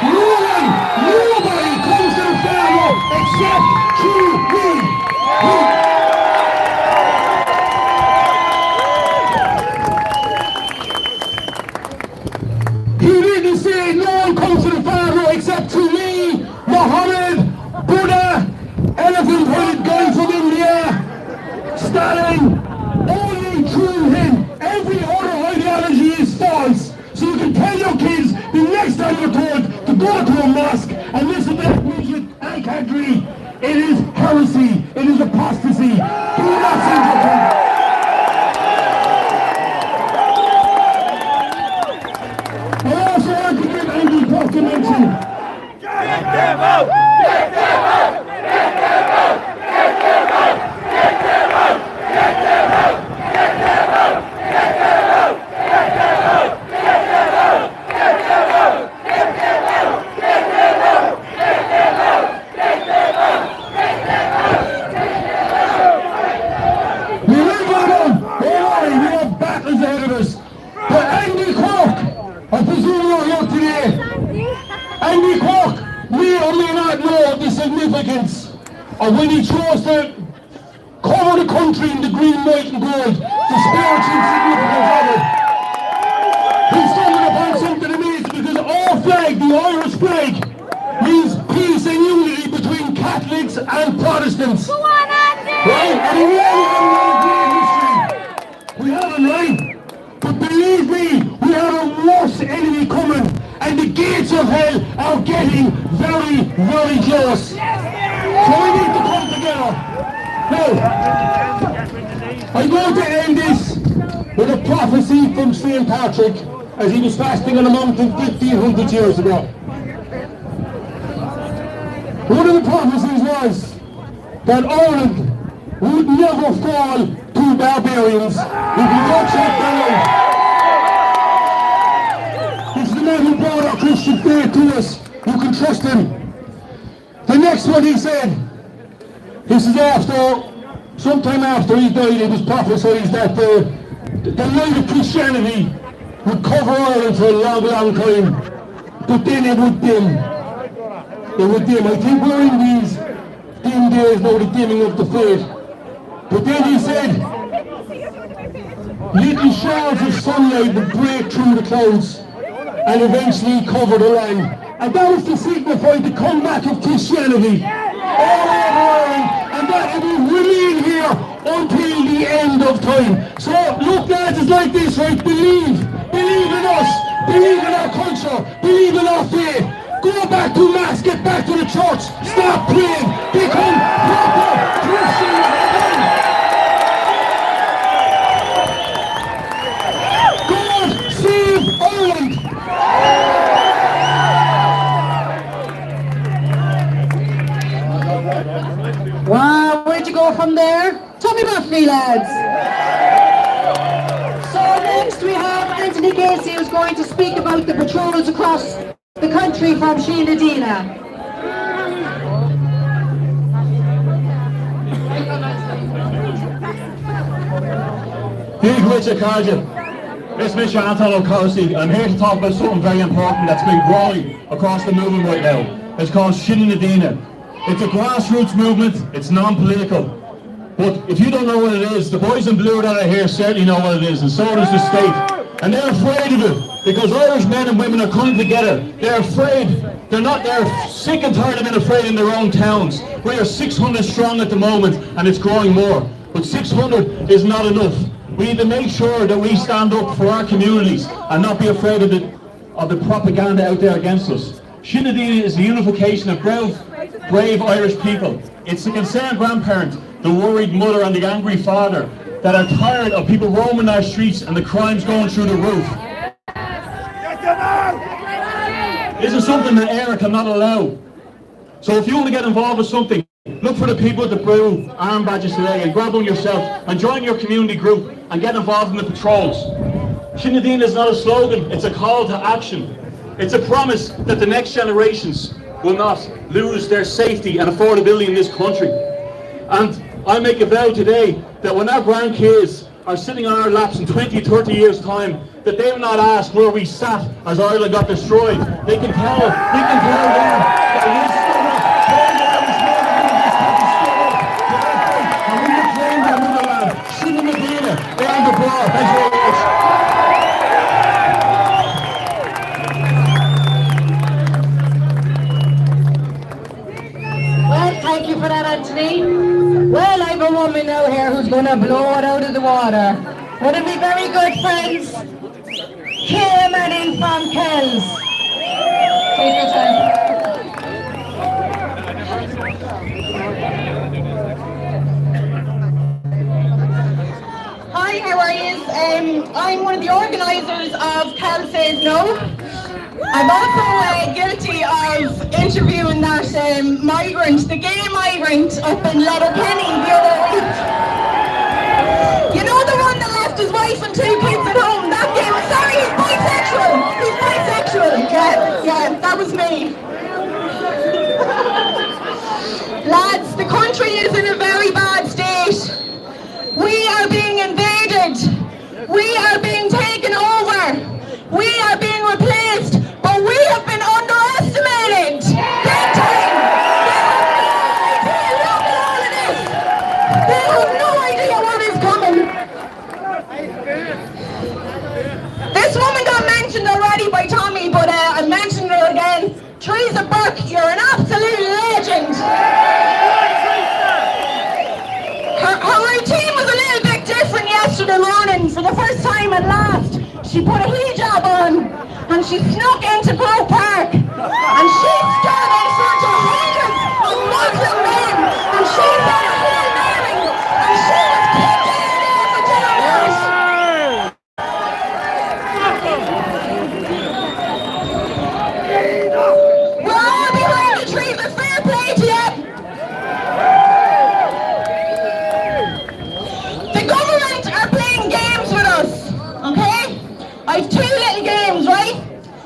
Nobody comes to the Father except through me. He didn't say no one comes to the Father except through me, Muhammad, Buddha, elephant-headed guy from India, Stalin, only through him. Every other ideology is false. So you can tell your kids the next time you're told to go to a mosque my country. It is heresy. It is apostasy. Do not send your country. I also want to give Andy Cork a mention. Get them out! Get them out! Get them out! Get them out! Get them out! Get them out! Get them out! Get them out! Get them out! Get them out! Get them out! Get them out! Get them out! Get them out! Get them out! Get them out! We will go on. Don't worry, we have battles ahead of us. But Andy Cork, I presume you're here today. Andy Cork may or may not know the significance of when he chose to cover the country in the green, white and gold, the spiritual significance of it. He stumbled upon something amazing because our flag, the Irish flag, means peace and unity between Catholics and Protestants. Go on, Andy! Right? And he really had a history. We have a line. But believe me, we have a worse enemy coming. And the gates of hell are getting very, very close. So we need to come together. Now, I'm going to end this with a prophecy from St. Patrick as he was fasting on a mountain 1500 years ago. One of the prophecies was that Ireland would never fall to barbarians if we don't shut down. This is the man who brought our Christian faith to us. You can trust him. The next one he said, this is sometime after he died, it was prophesied that the light of Christianity would cover Ireland for a long, long time. But then it would dim. It would dim. I think we're in these dim days now, the dimming of the faith. But then he said, little showers of sunlight would break through the clouds and eventually cover the land. And that was to signify the comeback of Christianity all over Ireland, and that it will remain here until the end of time. So look, lads, it's like this, right? Believe in us, believe in our culture, believe in our faith. Go back to Mass, get back to the church, stop praying, become proper Christians again. God save Ireland! Wow, where'd you go from there? Tell me about me, lads. So next we have Anthony Casey, who's going to speak about the patrols across the country from Sheena Dina. Big Richard Cardigan. This is Mr. Anthony O'Carcy. I'm here to talk about something very important that's been growing across the movement right now. It's called Sheena Dina. It's a grassroots movement, it's non-political. But if you don't know what it is, the boys in blue that are here certainly know what it is, and so does the state. And they're afraid of it, because Irish men and women are coming together. They're afraid, they're sick and tired of being afraid in their own towns. We are 600 strong at the moment, and it's growing more. But 600 is not enough. We need to make sure that we stand up for our communities and not be afraid of the propaganda out there against us. Sheena Dina is the unification of brave Irish people. It's the concerned grandparent, the worried mother and the angry father that are tired of people roaming our streets and the crimes going through the roof. This is something that Éire cannot allow. So if you want to get involved with something, look for the people with the blue arm badges today and grab one yourself and join your community group and get involved in the patrols. Sheena Dina is not a slogan, it's a call to action. It's a promise that the next generations will not lose their safety and affordability in this country. And I make a vow today that when our grandkids are sitting on our laps in 20, 30 years' time, that they will not ask where we sat as Ireland got destroyed. They can tell them that we stood up, and we reclaimed our motherland. Sheena Dina, down the bar. Thanks very much. Thank you for that, Anthony. Well, I've a woman now here who's going to blow it out of the water. One of my very good friends, Kim from Kells. Take your time. Hi, how are you? I'm one of the organisers of Cal Says No. I'm also guilty of interviewing that migrant, the gay migrant up in Letterkenny the other week. You know the one that left his wife and 2 kids at home? That gay, sorry, he's bisexual. He's bisexual. Yeah, that was me. Lads, the country is in a very bad state. We are being invaded. We are being taken over. We are being replaced. But we have been underestimated. Big time. They have no idea what is coming. This woman got mentioned already by Tommy, but I'm mentioning her again. Teresa Burke, you're an absolute legend. Her routine was a little bit different yesterday morning. For the first time and last, she put a hijab on and she snuck into Cork Park and she stood in front of hundreds of Muslim men and she said a Hail Mary and she was kicked out of there for doing that. We're all behind the trees. A fair play to you. The government are playing games with us, okay? I've 2 little games, right?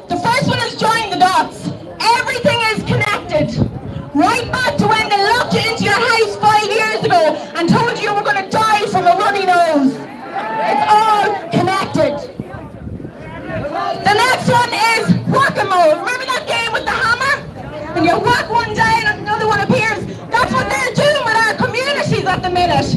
The first one is join the dots. Everything is connected. Right back to when they locked you into your house 5 years ago and told you were going to die from a runny nose. It's all connected. The next one is whack-a-mole. Remember that game with the hammer? And you whack one down and another one appears. That's what they're doing with our communities at the minute.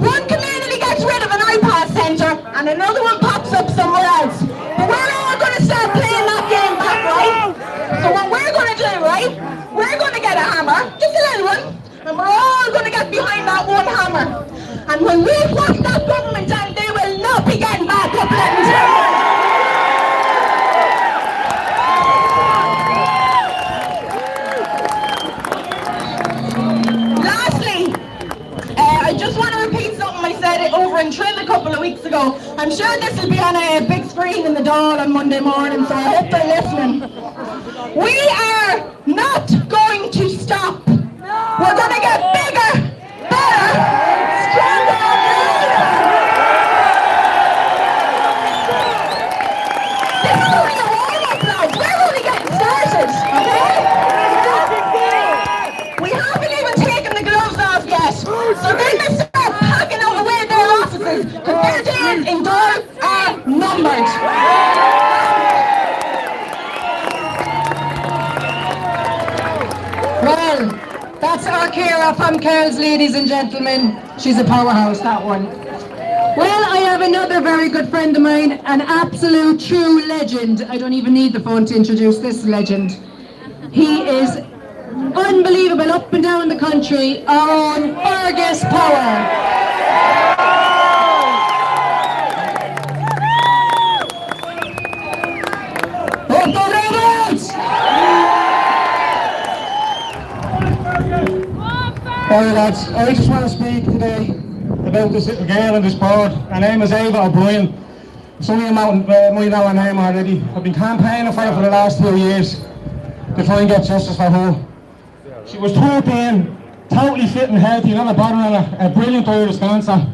One community gets rid of an iPad centre and another one pops up somewhere else. But we're all going to start playing that game back, right? So what we're going to do, right? We're going to get a hammer, just a little one, and we're all going to get behind that one hammer. And when we whack that government down, they will not be getting back up, ladies and gentlemen. I just want to repeat something I said over in Trim a couple of weeks ago. I'm sure this will be on a big screen in the Dáil on Monday morning, so I hope they're listening. We are not going to stop. We're going to get bigger, better, stronger, and louder. This is only a warm-up, lads. We're only getting started, okay? We haven't even taken the gloves off yet. So they must start packing away their offices because their days in Dáil are numbered. Well, that's our Ciara from Kells, ladies and gentlemen. She's a powerhouse, that one. Well, I have another very good friend of mine, an absolute true legend. I don't even need the phone to introduce this legend. He is unbelievable up and down the country, our own Fergus Power. Alright lads, I just want to speak today about this little girl on this board. Her name is Ava O'Brien. Some of you might know her name already. I've been campaigning for her for the last 2 years to try and get justice for her. She was 13, totally fit and healthy, not a bother on her, a brilliant Irish dancer,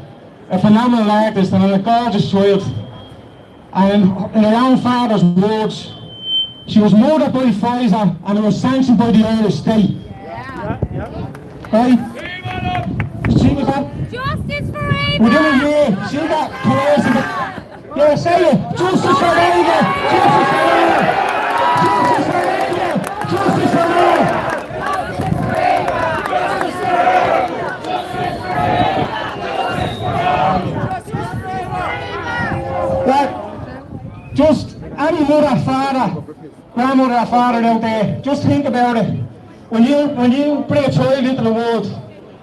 a phenomenal artist and a gorgeous child. And in her own father's words, she was murdered by Pfizer and it was sanctioned by the Irish state. Right? She was at... Justice for Ava! Within a year, she got coerced. Yeah, say it! Justice for Ava! Justice for Ava! Justice for Ava! Justice for Ava! That just any mother, father, grandmother or father out there, just think about it. When you bring a child into the world,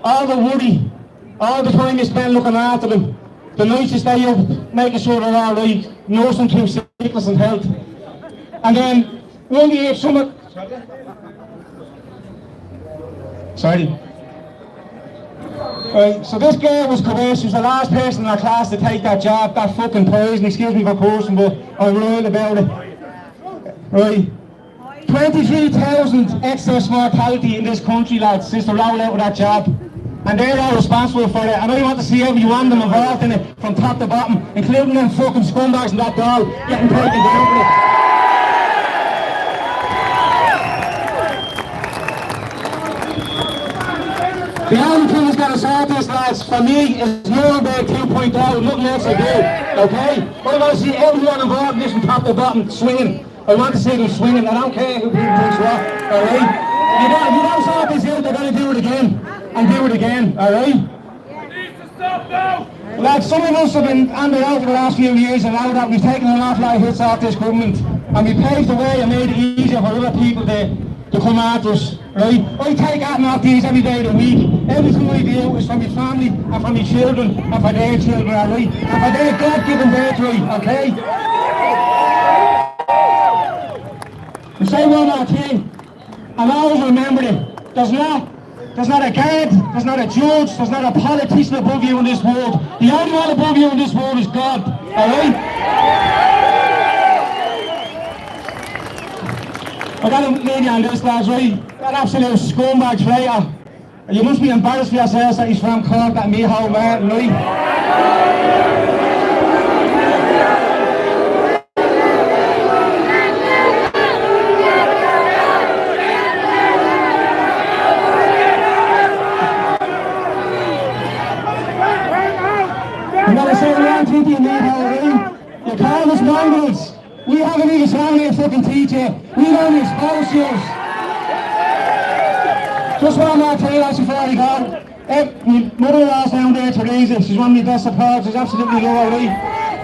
all the worry, all the time you spend looking after them, the nights you stay up making sure they're all right, nursing through sickness and health. And then one year someone Sorry. Right, so this girl was coerced. She was the last person in our class to take that jab, that fucking poison. Excuse me for cursing, but I'm royal about it. Right. 23,000 excess mortality in this country, lads, since the rollout of that jab. And they're all responsible for it. And I want to see every one of them involved in it, from top to bottom, including them fucking scumbags in that doll getting taken down for it. The only thing that's going to sort this, lads, for me, is Nuremberg 2.0, nothing else I do, okay? But I want to see everyone involved in this from top to bottom swinging. I want to see them swinging. I don't care who people thinks what, alright? If you don't sort this out, they're going to do it again. And do it again, alright? Needs to stop now! Lads, some of us have been on the road for the last few years, and now that we've taken an awful lot of hits off this government, and we paved the way and made it easier for other people to come after us, right? I take at off these every day of the week. Everything I do is for my family and for my children and for their children, alright? And for their God-given birthright, okay? And say one more thing, and always remember it, there's not a guard, there's not a judge, there's not a politician above you in this world. The only one above you in this world is God, alright? I got a lady on this, lads, right? That absolute scumbag player. You must be embarrassed for yourselves that he's from Cork, that Micheál Martin, right? I'm gonna say one thing to you, Micheál, right? You call us mongrels. We haven't even sworn to fucking teacher. We don't expose you. Just one more thing, lads, before I go. My mother-in-law's down there, Teresa. She's one of my best supporters. She's absolutely love, right?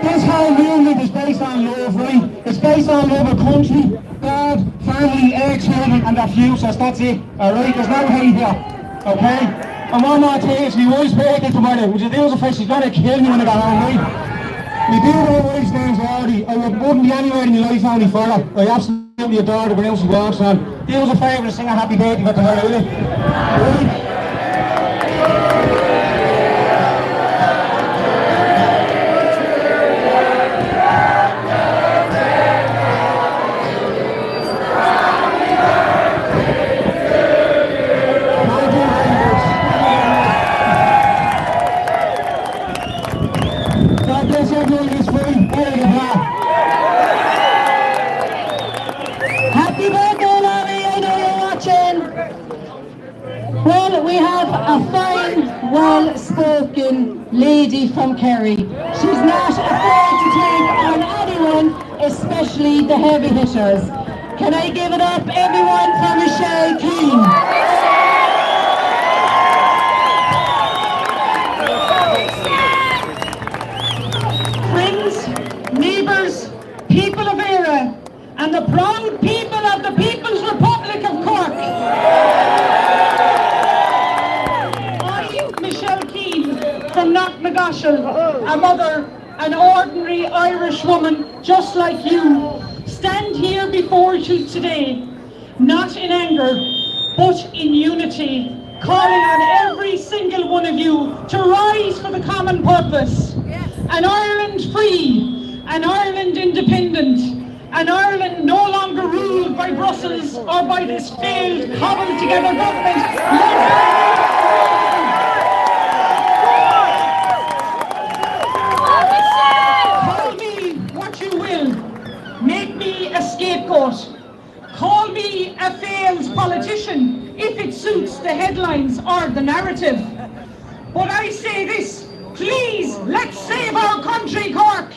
This whole movement is based on love, right? It's based on love of country, God, family, our children, and their futures. That's it, alright? There's no hate here, okay? And one more thing, it's my wife's birthday tomorrow. Would you do us a face? She's gonna kill me when I go home, right? My beautiful wife's name's Audrey. I wouldn't be anywhere in my life only for her. I absolutely adore her whenever she walks on. Do us a favour and sing a happy birthday for tomorrow, will you? Right? Happy birthday, Larry, I know you're watching. Well, we have a fine, well-spoken lady from Kerry. She's not afraid to take on anyone, especially the heavy hitters. Can I give it up, everyone, for Michelle Keane? Neighbours, people of Era, and the proud people of the People's Republic of Cork. I'm Michelle Keane from Knocknagoshel, a mother, an ordinary Irish woman just like you, stand here before you today, not in anger, but in unity, calling on every single one of you to rise for the common purpose. An Ireland free, an Ireland independent, an Ireland no longer ruled by Brussels or by this failed, cobbled together government. Call me what you will, make me a scapegoat, call me a failed politician if it suits the headlines or the narrative. But I say this, please, let's save our country, Cork!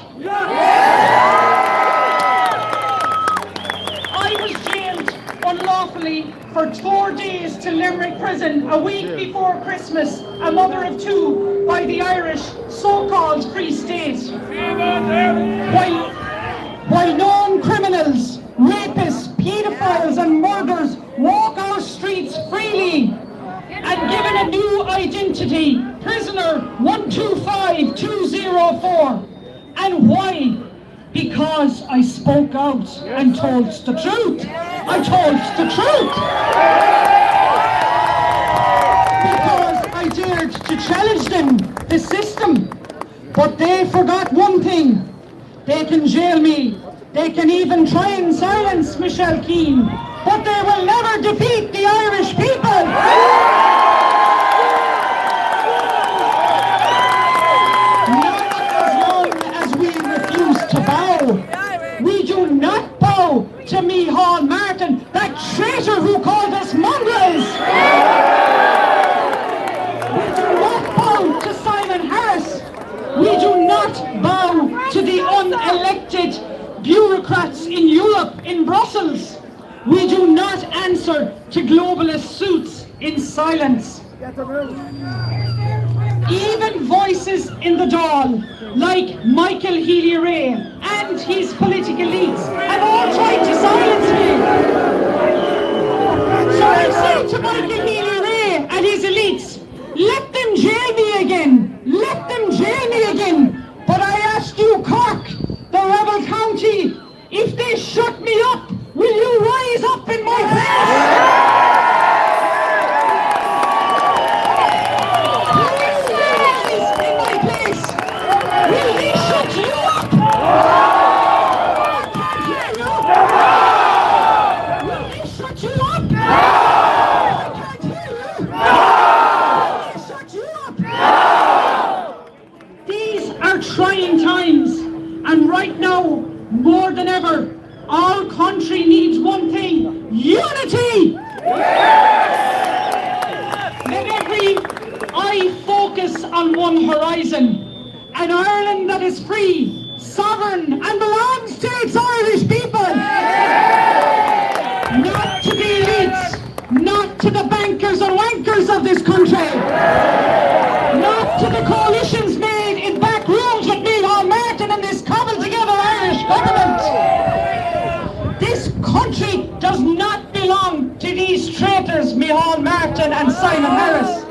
I was jailed unlawfully for 4 days to Limerick prison a week before Christmas, a mother of two, by the Irish so-called Free State. While known criminals, rapists, paedophiles and murderers walk our streets freely and given a new identity, prisoner 125204. And why? Because I spoke out and told the truth. I told the truth. to challenge them, the system. But they forgot one thing. They can jail me. They can even try and silence Michelle Keane. But they will never defeat the Irish people. Not as long as we refuse to bow. We do not bow to Micheál Martin, that traitor who called us mongrels. We do not bow to Simon Harris. We do not bow to the unelected bureaucrats in Europe, in Brussels. We do not answer to globalist suits in silence. Even voices in the Dáil, like Michael Healy-Rae and his political elites, have all tried to silence me. So I say to Michael Healy-Rae and his elites, let them jail me again. Let them jail me again. But I ask you, Cork, the rebel county, if they shut me up, will you rise up in my place? Will they shut you up? I can't hear you. Will they shut you up? I can't hear you. Will they shut you up? These are trying times, and right now, more than ever, our country needs one thing: unity! Let every eye focus on one horizon. An Ireland that is free, sovereign, and belongs to its Irish people. Not to the elites, not to the bankers and wankers of this country. Not to the coalitions made in back rooms with Micheál Martin and this cobbled together Irish government. This country does not belong to these traitors, Micheál Martin and Simon Harris.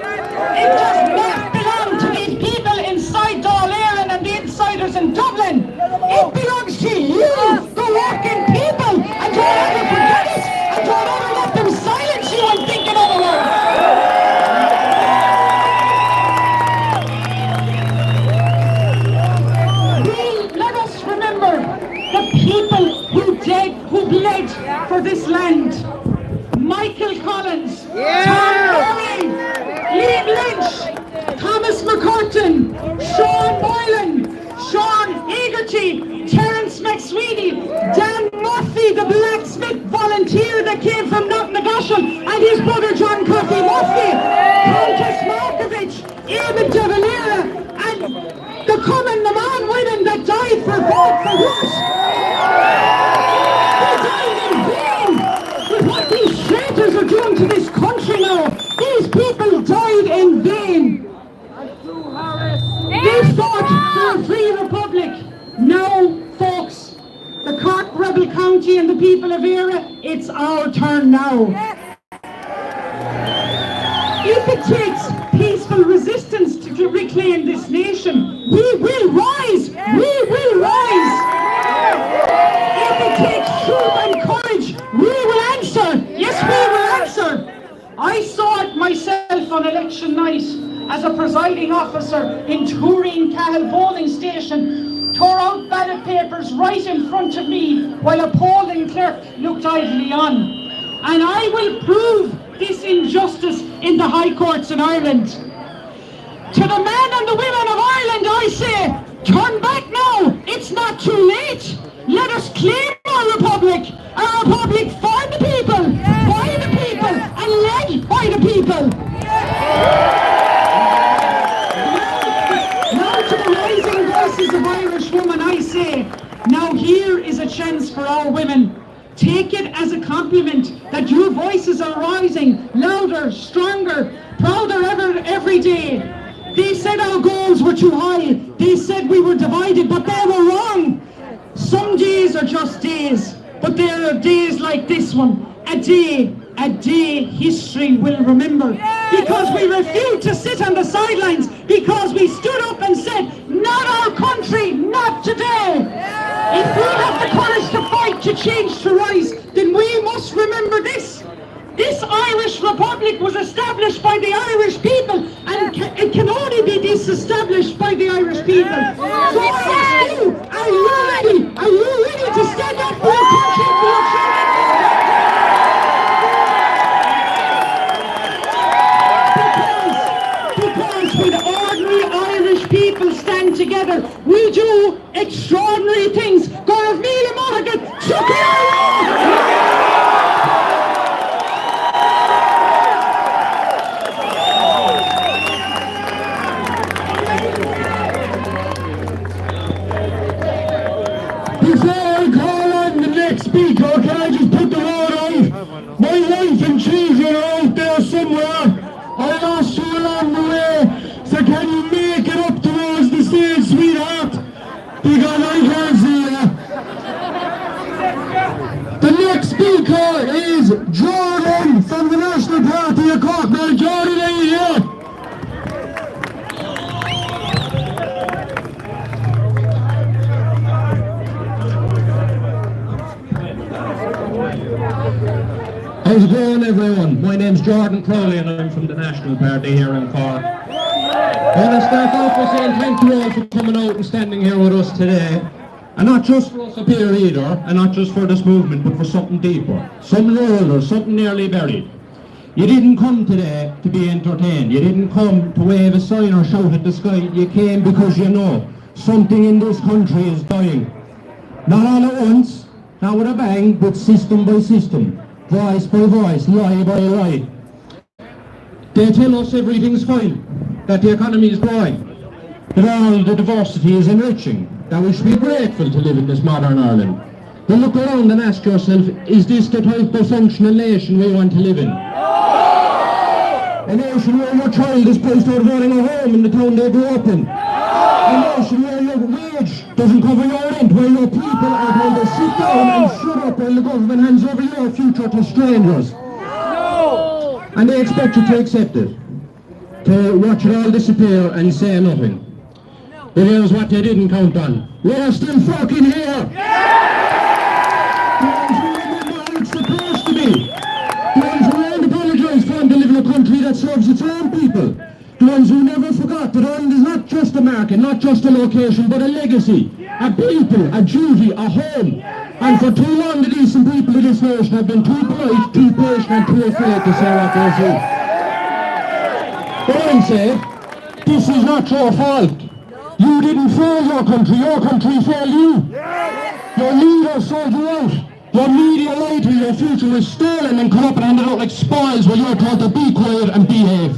It does not belong to these people inside Dáil Éireann and the insiders in Dublin. It belongs to you, the working people, and don't ever forget it, and don't ever let them silence you and think in other words. Let us remember the people who bled for this land. Michael Collins, Tom Murray, Liam Lynch, Thomas McCurtain, Sean Boylan, Sean Egerty, Terence McSweeney, Dan Murphy, the blacksmith volunteer that came from Knocknagoshel, and his brother John Coffey Murphy, Countess Markovich, Eamon De Valera, and the common man women that died for vote for what? They died in vain. With what these traitors are doing to this country now, these people died in vain. They fought for a free republic. Now, folks, the Cork rebel county and the people of Éire, it's our turn now. If it takes peaceful resistance to reclaim this nation, we will rise! We will rise! If it takes truth and courage, we will answer! Yes, we will answer! I saw it myself on election night as a presiding officer in Turin Cahill polling station, tore out ballot papers right in front of me while a polling clerk looked idly on. And I will prove this injustice in the high courts in Ireland. To the men and the women of Ireland, I say, turn back now. It's not too late. Let us claim our republic for the people, by the people, and led by the people. Now to the rising voices of Irish women, I say, now here is a chance for our women. Take it as a compliment that your voices are rising, louder, stronger, prouder every day. They said our goals were too high. They said we were divided, but they were wrong. Some days are just days, but there are days like this one. A day history will remember. Because we refused to sit on the sidelines, because we stood up and said, not our country, not today. If we have the courage to fight, to change, to rise, then we must remember this. This Irish Republic was established by the Irish people, and it can together, we do extraordinary things. Gareth Neil Monaghan, Before I call on the next speaker, can I just put the word on? My wife and children are out there somewhere. I lost you along the way. So can you make it up towards the stage, sweetheart? Because I can't see you. The next speaker is Jordan from the National Party of Cork. Now, Jordan, are you here? How's it going, everyone? My name's Jordan Crowley and I'm from the National Party here in Cork. I want to start off by saying thank you all for coming out and standing here with us today. And not just for us up here either, and not just for this movement, but for something deeper, something older, something nearly buried. You didn't come today to be entertained. You didn't come to wave a sign or shout at the sky. You came because you know something in this country is dying. Not all at once, not with a bang, but system by system. Voice by voice, lie by lie. They tell us everything's fine, that the economy is growing, that all the diversity is enriching, that we should be grateful to live in this modern Ireland. Then look around and ask yourself, is this the type of functional nation we want to live in? A nation where your child is priced out of owning a home in the town they grew up in. A nation where your wage doesn't cover your rent, where your people are told to sit down and shut up while the government hands over your future to strangers. No! And they expect you to accept it, to watch it all disappear and say nothing. But here's what they didn't count on. We're still fucking here! The ones who remember how it's supposed to be. The ones who won't apologise for wanting to live in a country that serves its own people. The ones who never forgot that Ireland is not just a market, not just a location, but a legacy, a people, a duty, a home. And for too long the decent people of this nation have been too polite, too patient and too afraid to say what they say. But I say, this is not your fault. You didn't fail your country failed you. Your leaders sold you out. Your media lied to you, your future was stolen and cut up and handed out like spoils while you were told to be quiet and behave.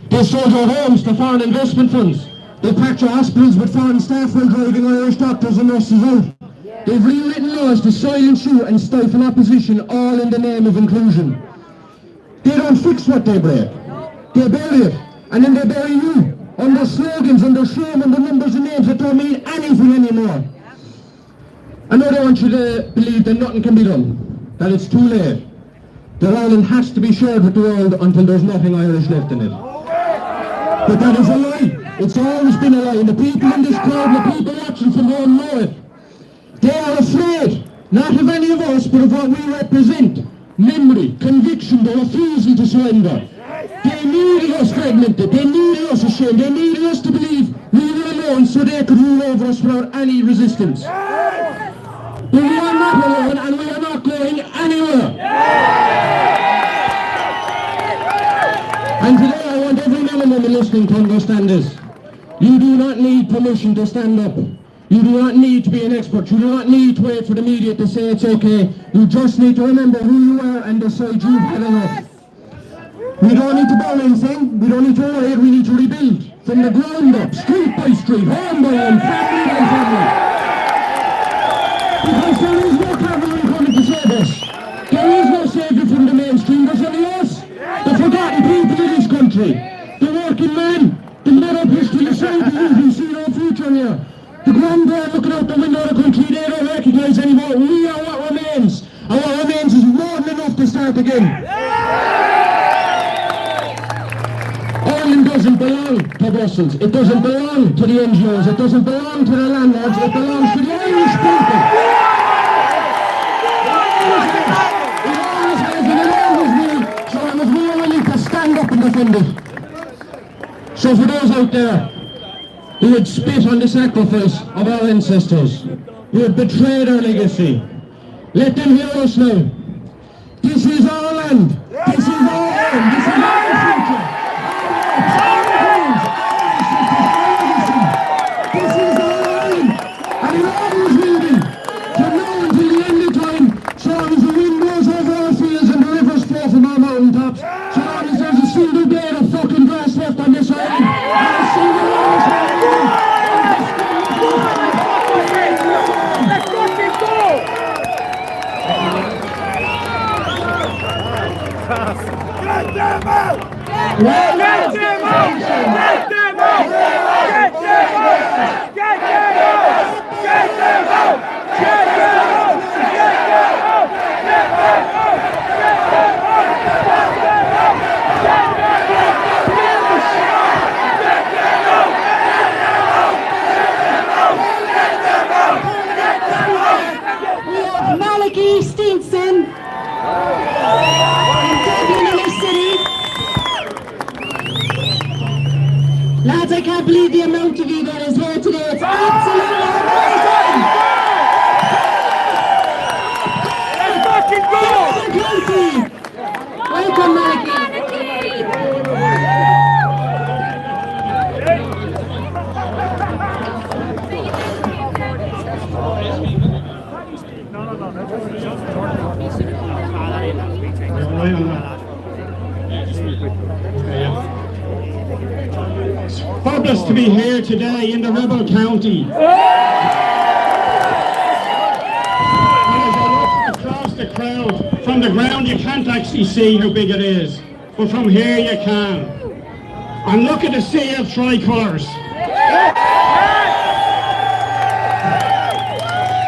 They sold your homes to foreign investment funds. They packed your hospitals with foreign staff while driving Irish doctors and nurses out. They've rewritten laws to silence you and stifle opposition, all in the name of inclusion. They don't fix what they break. They bury it, and then they bury you, under slogans, under shame, under numbers and names that don't mean anything anymore. I know they want you to believe that nothing can be done, that it's too late, that Ireland has to be shared with the world until there's nothing Irish left in it. But that is a lie. It's always been a lie, and the people in this crowd and the people watching from home know it. They are afraid, not of any of us, but of what we represent. Memory, conviction, the refusal to surrender. They needed us fragmented, they needed us ashamed, they needed us to believe we were alone so they could rule over us without any resistance. But we are not alone and we are not going anywhere. And today I want every man and woman listening to understand this. You do not need permission to stand up. You do not need to be an expert. You do not need to wait for the media to say it's okay. You just need to remember who you are and decide you've had enough. We don't need to burn anything. We don't need to raid. We need to rebuild from the ground up, street by street, home by home, family by family. Because there is no cavalry coming to save us. There is no saviour from the mainstream. There's only us, the forgotten people of this country, the working man, the made-up history, the soldiers who see no future here. The grandpa looking out the window of the country, they don't recognise anymore. We are what remains. And what remains is more than enough to start again. Ireland doesn't belong to Brussels. It doesn't belong to the NGOs. It doesn't belong to the landlords. It belongs to the Irish people. It always has and it always will. So I was more willing to stand up and defend it. So for those out there who would spit on the sacrifice of our ancestors, who had betrayed our legacy, let them hear us now. This is our land. This is our home. This is our future. Our Lads, I can't believe the amount of you that is here today. It's absolutely amazing! Let's fucking go! Welcome, Maliki! Fabulous to be here today in the Rebel County. And as I look across the crowd, from the ground you can't actually see how big it is, but from here you can. And look at the sea of tricolours.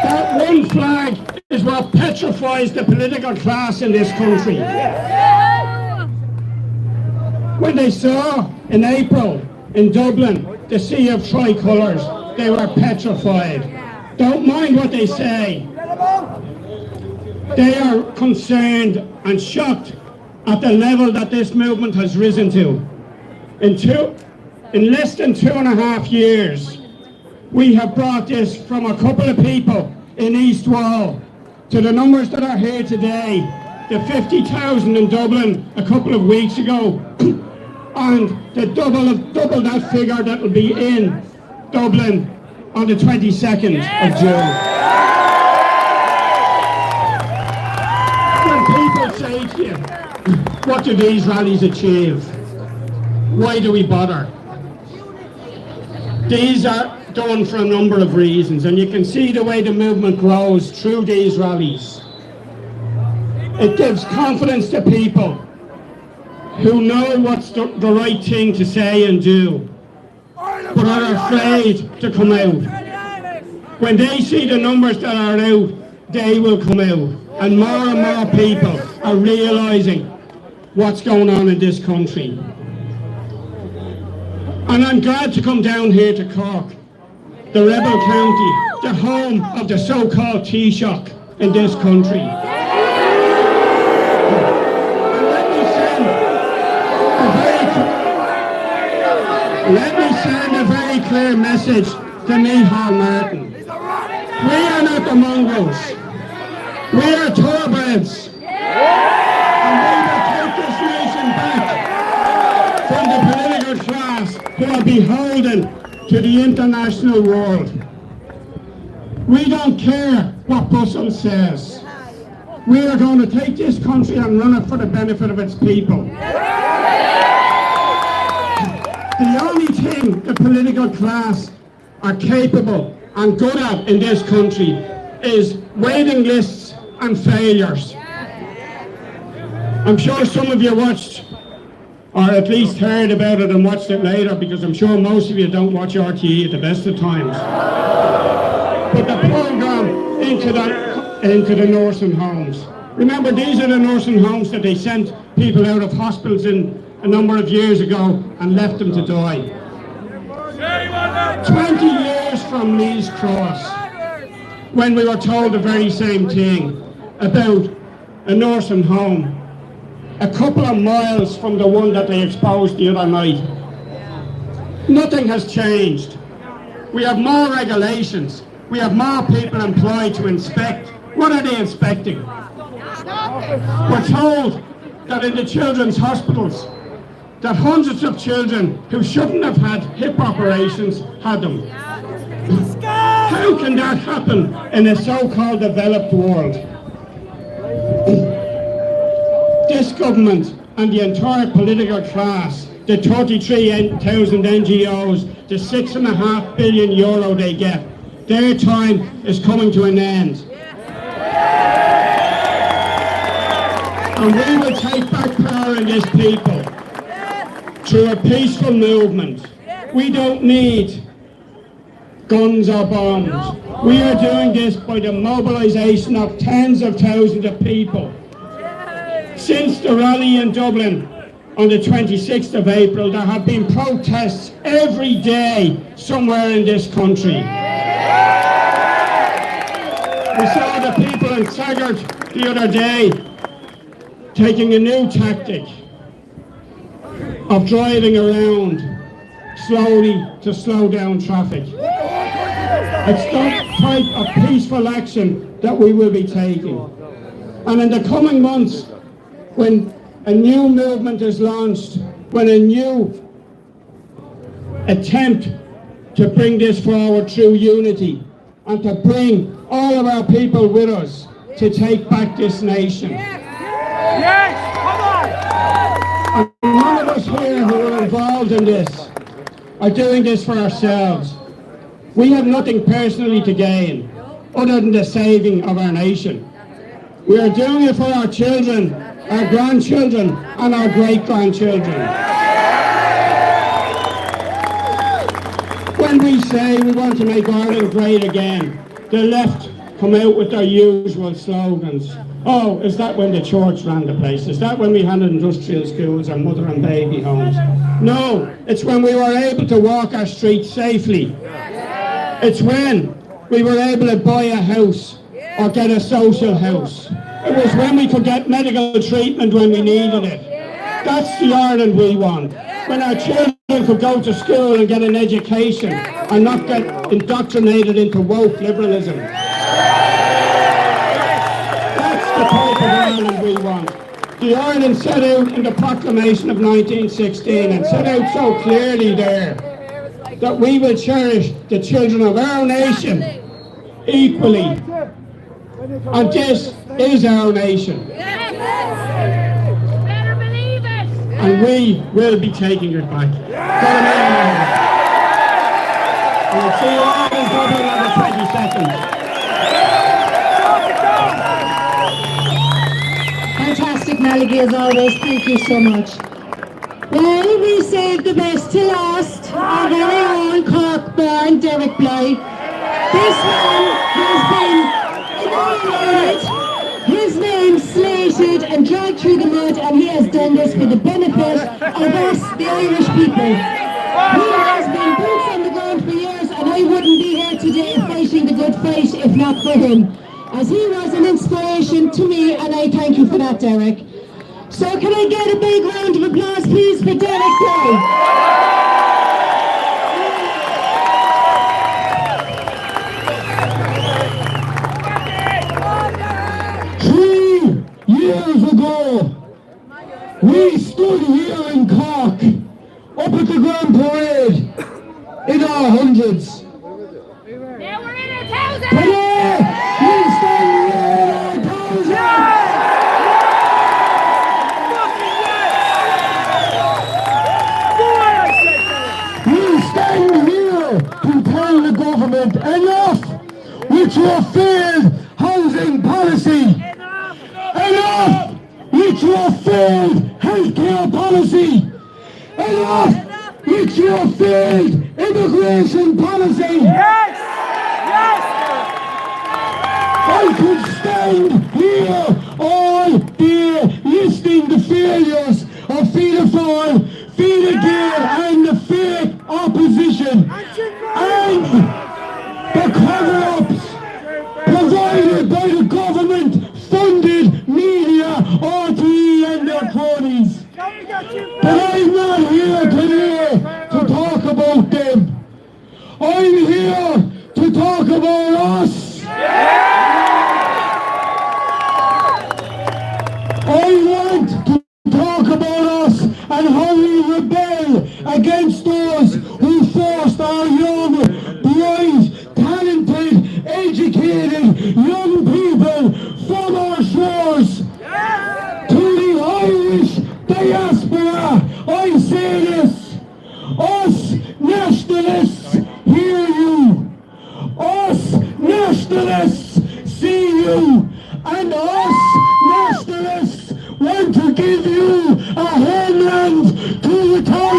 That one flag is what petrifies the political class in this country. When they saw in April in Dublin the sea of tricolours, they were petrified. Don't mind what they say. They are concerned and shocked at the level that this movement has risen to. In less than 2.5 years, we have brought this from a couple of people in East Wall to the numbers that are here today, the 50,000 in Dublin a couple of weeks ago, and the double that figure that will be in Dublin on the 22nd of June. When people say to you, what do these rallies achieve? Why do we bother? These are done for a number of reasons, and you can see the way the movement grows through these rallies. It gives confidence to people who know what's the right thing to say and do, but are afraid to come out. When they see the numbers that are out, they will come out, and more people are realising what's going on in this country. And I'm glad to come down here to Cork, the Rebel County, the home of the so-called Taoiseach in this country. Let me send a very clear message to Micheál Martin. We are not the mongrels. We are thoroughbreds. And we will take this nation back from the political class who are beholden to the international world. We don't care what Brussels says. We are going to take this country and run it for the benefit of its people. The only thing the political class are capable and good at in this country is waiting lists and failures. I'm sure some of you watched, or at least heard about it and watched it later, because I'm sure most of you don't watch RTE at the best of times. But the programme into the nursing homes. Remember, these are the nursing homes that they sent people out of hospitals in a number of years ago and left them to die. 20 years from Lee's Cross, when we were told the very same thing about a nursing home a couple of miles from the one that they exposed the other night. Nothing has changed. We have more regulations. We have more people employed to inspect. What are they inspecting? We're told that in the children's hospitals, that hundreds of children who shouldn't have had hip operations had them. How can that happen in a so-called developed world? This government and the entire political class, the 33,000 NGOs, the €6.5 billion they get, their time is coming to an end. And we will take back power in this people. through a peaceful movement. We don't need guns or bombs. We are doing this by the mobilisation of tens of thousands of people. Since the rally in Dublin on the 26th of April, there have been protests every day somewhere in this country. We saw the people in Taggart the other day taking a new tactic of driving around slowly to slow down traffic. It's that type of peaceful action that we will be taking. And in the coming months, when a new movement is launched, when a new attempt to bring this forward through unity and to bring all of our people with us to take back this nation. Yes, come on! And none of us here who are involved in this are doing this for ourselves. We have nothing personally to gain other than the saving of our nation. We are doing it for our children, our grandchildren and our great-grandchildren. When we say we want to make Ireland great again, the left come out with their usual slogans. Oh, is that when the church ran the place? Is that when we had industrial schools and mother and baby homes? No, it's when we were able to walk our streets safely. It's when we were able to buy a house or get a social house. It was when we could get medical treatment when we needed it. That's the Ireland we want. When our children could go to school and get an education and not get indoctrinated into woke liberalism. That's the type of Ireland we want. The Ireland set out in the proclamation of 1916 and set out so clearly there that we will cherish the children of our nation equally. And this is our nation. Better believe it. And we will be taking it back. And we'll see you all in Dublin on the 22nd. Fantastic, Malachy, as always. Thank you so much. Well, we saved the best to last. Our very own Cork-born Derek Bly. This man has been evaluated, his name slated and dragged through the mud, and he has done this for the benefit of us, the Irish people. He has been boots on the ground for years, and I wouldn't be here today fighting the good fight if not for him, as he was an inspiration to me, and I thank you for that, Derek. So can I get a big round of applause, please, for Derek Bly? 3 years ago, we stood here in Cork, up at the Grand Parade, in our hundreds. Now we're in our thousands. Today, we stand here in our thousands. We stand here to tell the government enough with your failed housing policy. Enough with your failed healthcare policy. Enough with your failed immigration policy. Yes! Yes! I could stand here all day listing the failures of Fianna Fáil, Fine Gael and the fake opposition and the cover-ups provided by the government-funded media, RTE and their cronies. But I'm not here today to talk about them. I'm here to talk about us. I want to talk about us and how we rebel against those who forced our young, bright, talented, educated young people from our shores. To the Irish diaspora, I say this: us nationalists hear you, us nationalists see you, and us nationalists want to give you a homeland to return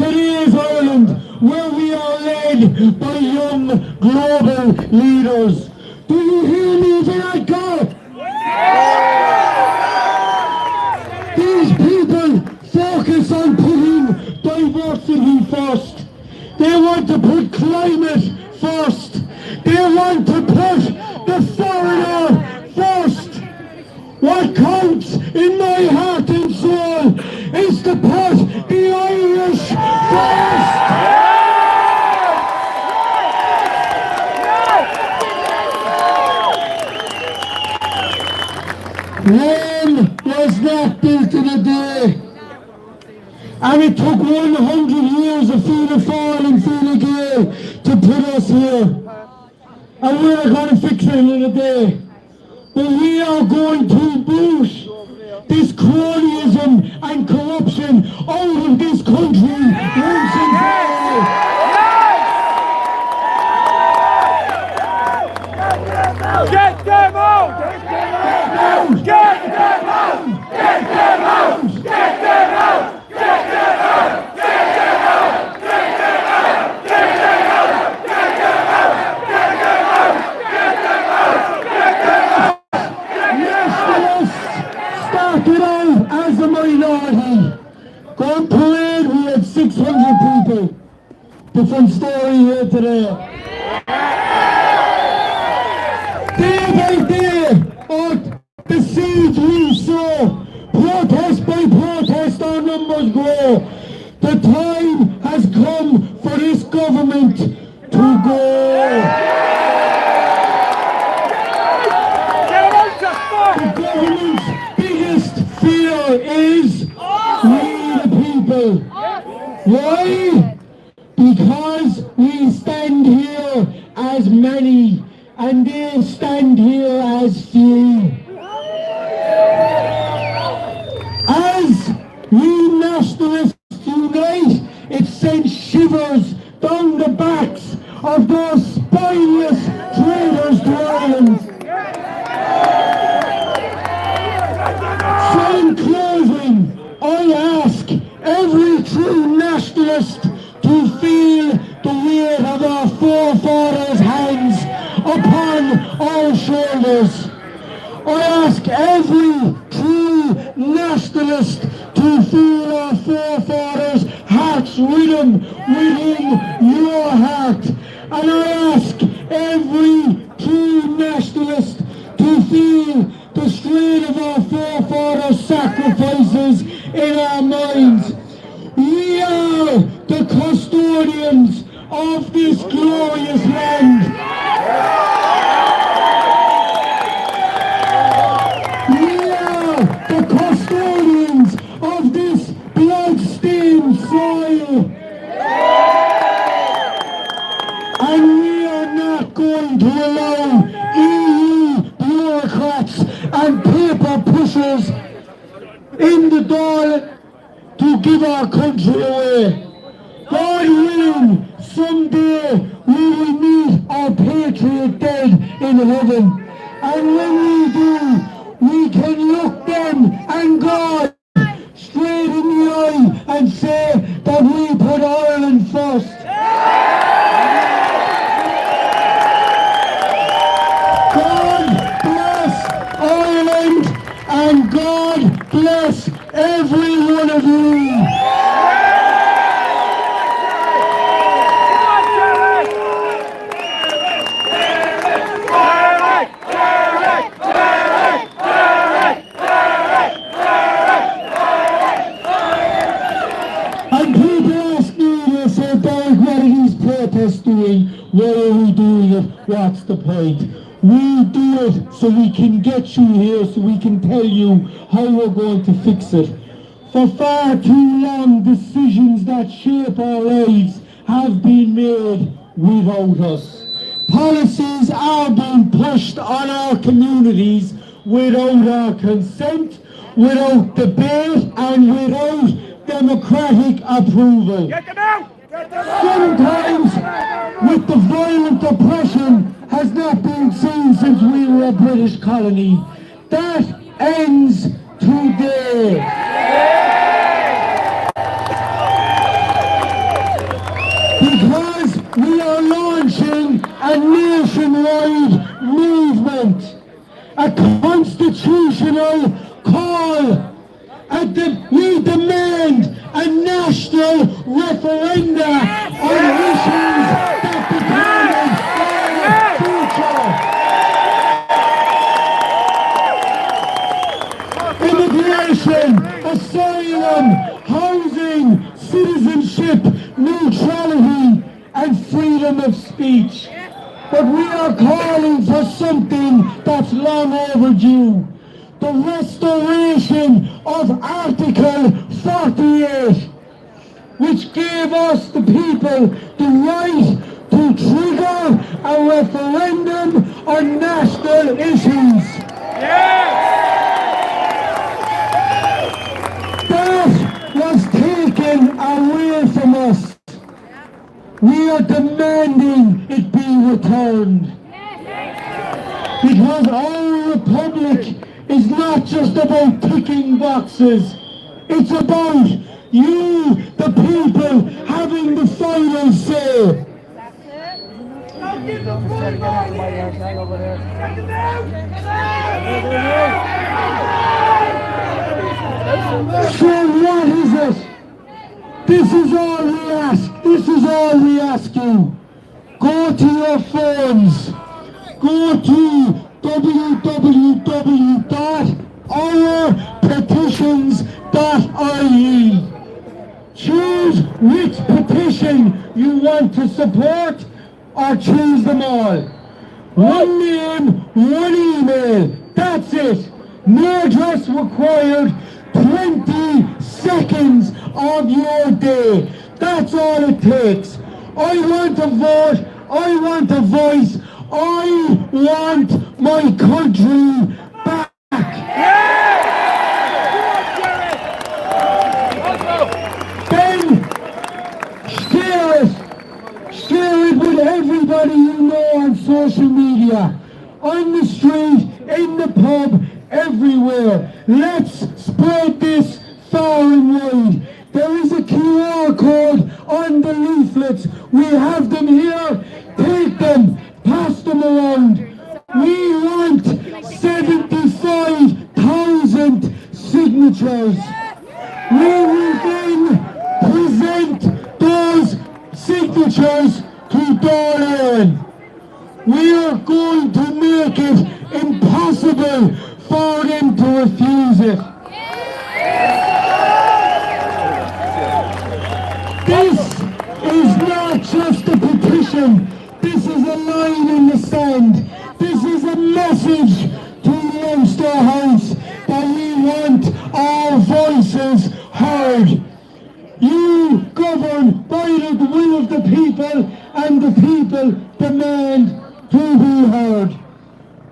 today's Ireland, where we are led by young global leaders. Do you hear me tonight, God? These people focus on putting diversity first. They want to put climate first. They want to put the foreigner first. What counts in my heart and soul is to put the Irish first. Rome was not built in a day. And it took 100 years of Fianna Fáil and Fine Gael to put us here. And we're not going to fix it in a day. But we are going to boot this cronyism and corruption out of this country once and for all. Get them out! Get them out! Get them out! Get them out! Get them out! Get them out! Get them out! Get them out! Get them out! Get them out! Get them out! Get them out! Get them out! Nationalists started out as a minority. Going parade, we had 600 people. Different story here today. Day by day, the seeds we sow, protest by protest, our numbers grow. The time has come for this government to go. The government's biggest fear is we the people. Why? Because we stand here as many and they stand here as few. As we nationalists unite, it sends shivers down the backs of those spineless traitors to Ireland. So in closing, I ask every true nationalist to feel the weight of our forefathers' hands upon our shoulders. I ask every true nationalist to feel our forefathers' heart's rhythm within your heart. And I ask every true nationalist to feel the strain of our forefathers' sacrifices in our minds. We are the custodians of this glorious land. We are the custodians of this blood-stained soil. And we are not going to allow EU bureaucrats and paper pushers in the door to give our country away. God willing, someday we will meet our patriot dead in heaven. And when we do, we can look them and God straight in the eye and say that we put Ireland first. God bless Ireland and God bless every one of you. And people ask me, they say, Derek, what are these protests doing? Why are we doing it? What's the point? We do it so we can get you here, so we can tell you how we're going to fix it. For far too long, decisions that shape our lives have been made without us. Policies are being pushed on our communities without our consent, without debate, and without democratic approval. Get them out! Get them out! Sometimes, with the violent oppression has not been seen since we were a British colony. That ends today. a nationwide movement, a constitutional call. We demand a national referenda on issues that determine our future. Immigration, asylum, housing, citizenship, neutrality, and freedom of speech. But we are calling for something that's long overdue. The restoration of Article 48, which gave us, the people, the right to trigger a referendum on national issues. That was taken away from us. We are demanding it be returned. Because our republic is not just about ticking boxes. It's about you, the people, having the final say. So what is it? This is all we ask. This is all we ask you. Go to your phones. Go to www.ourpetitions.ie. Choose which petition you want to support or choose them all. One name, one email. That's it. No address required. 20 seconds of your day. That's all it takes. I want a vote. I want a voice. I want my country back. Then share it with everybody you know on social media, on the street, in the pub, everywhere. Let's spread this far and wide. There is a QR code on the leaflets. We have them here. Take them. Pass them around. We want 75,000 signatures. We will then present those signatures to Dáil. We are going to make it impossible for them to refuse it. This is not just a petition. This is a line in the sand. This is a message to Leinster House that we want our voices heard. You govern by the will of the people, and the people demand to be heard.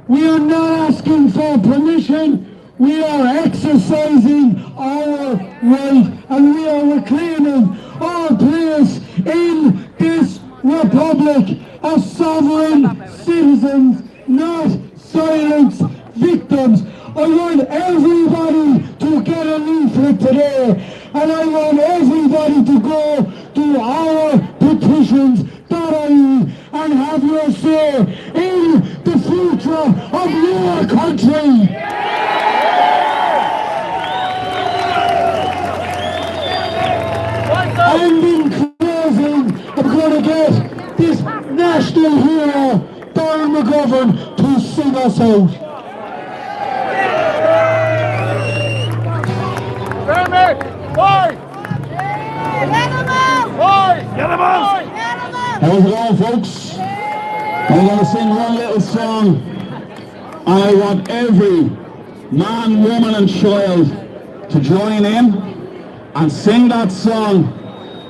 We are not asking for permission. We are exercising our right, and we are reclaiming our place in this republic as sovereign citizens, not silent victims. I want everybody to get a leaflet today, and I want everybody to go to our petitions.ie and have your say in the future of your country. And in closing, I'm going to get this national hero, Darren McGovern, to sing us out. How's it going, folks? I'm going to sing one little song. I want every man, woman and child to join in and sing that song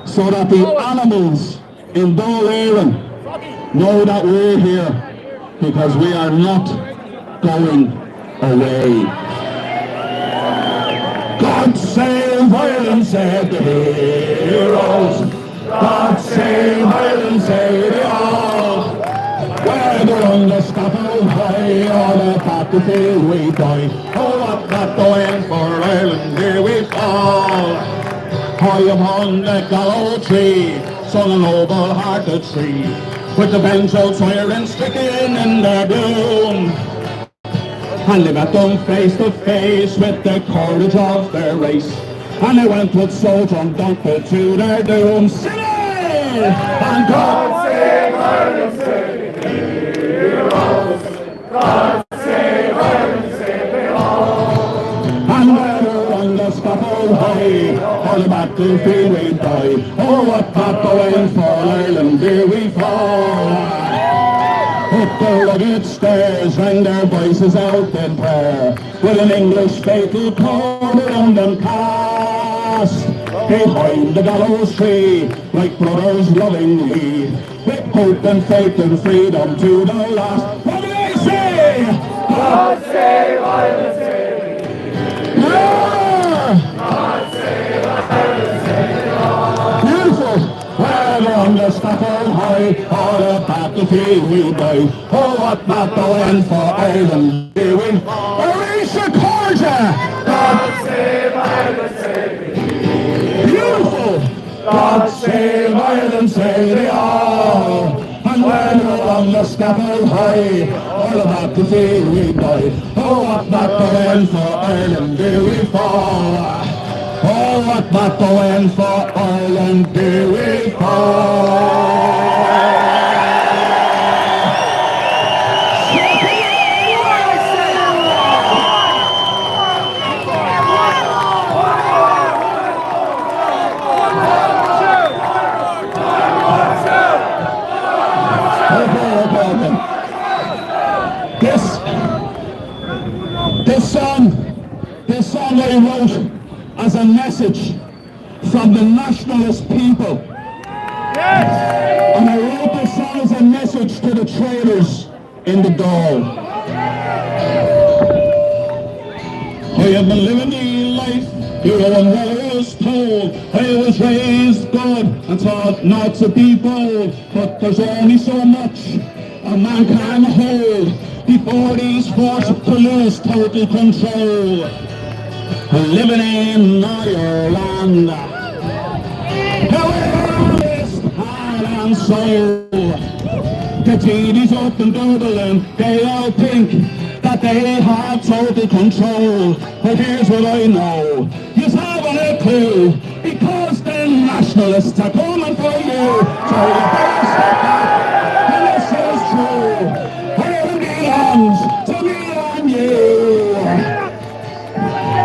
so that the animals in Dáil Éireann know that we're here, because we are not going away. God save Ireland, said the heroes. God save Ireland, say they all. Whether on the scaffold high or the battlefield we die. Oh, what not going for Ireland, here we fall. High upon the gallows tree, son a noble-hearted tree. with the banjos swearing stricken in their doom. And they met them face to face with the courage of their race. And they went with soldier and donkey to their doom. City! And God save Ireland, save the heroes. God save Ireland, save the all. And whether on the scaffold high, or the battlefield we die, oh what battle for Ireland do we fall. Up the rugged stairs rang their voices out in prayer, with an English fatal cord around them cast. Behind the gallows tree, like brothers lovingly, with hope and faith and freedom to the last. What do they say? God save Ireland, save the yeah! God save Ireland, save the all. Beautiful! Whether on the scaffold high, or the battlefield we die, oh what battle and for Ireland do we Alicia Corja! God save Ireland, save the beautiful! God save Ireland, save the all! And whether on the scaffold high, or the battlefield we die, oh what battle and for Ireland do we fall! Oh, what battle and for Ireland do we fall? This song I wrote as a message from the nationalist people. Yes. And I wrote this song as a message to the traders in the Dáil. I have been living the life, you know, and what I was told. I was raised good and taught not to be bold, but there's only so much a man can hold before he's forced to lose total control. Living in Ireland, however honest, heart and soul. The TD's up in Dublin, they all think that they have total control. But here's what I know, you haven't a clue, because the nationalists are coming for you. So you better step up, and this is true. Ireland belongs to me and you.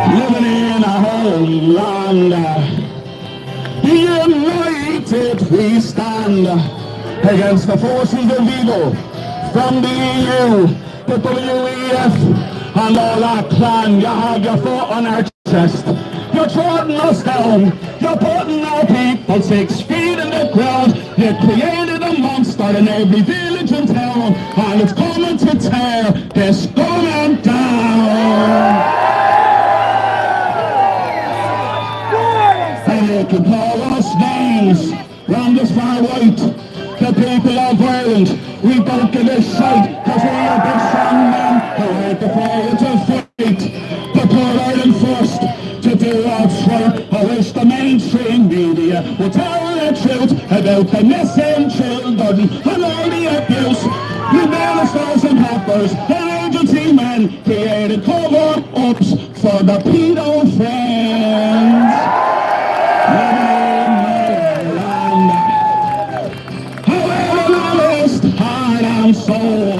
Living in a homeland, united we stand against the forces of evil from the EU, the WEF, and all that clan. You have your foot on our chest, you're trotting us down, you're putting our people 6 feet in the ground. You created a monster in every village and town, and it's coming to tear this government down. You can call us names, round us far right, the people of Ireland, we don't give a shite, cause we are big strong men who hate the fall to fight, to put Ireland first, to do what's right. I wish the mainstream media would tell the truth about the missing children and all the abuse. You ministers and helpers and agency men created cover-ups for the pedo friends. Soul.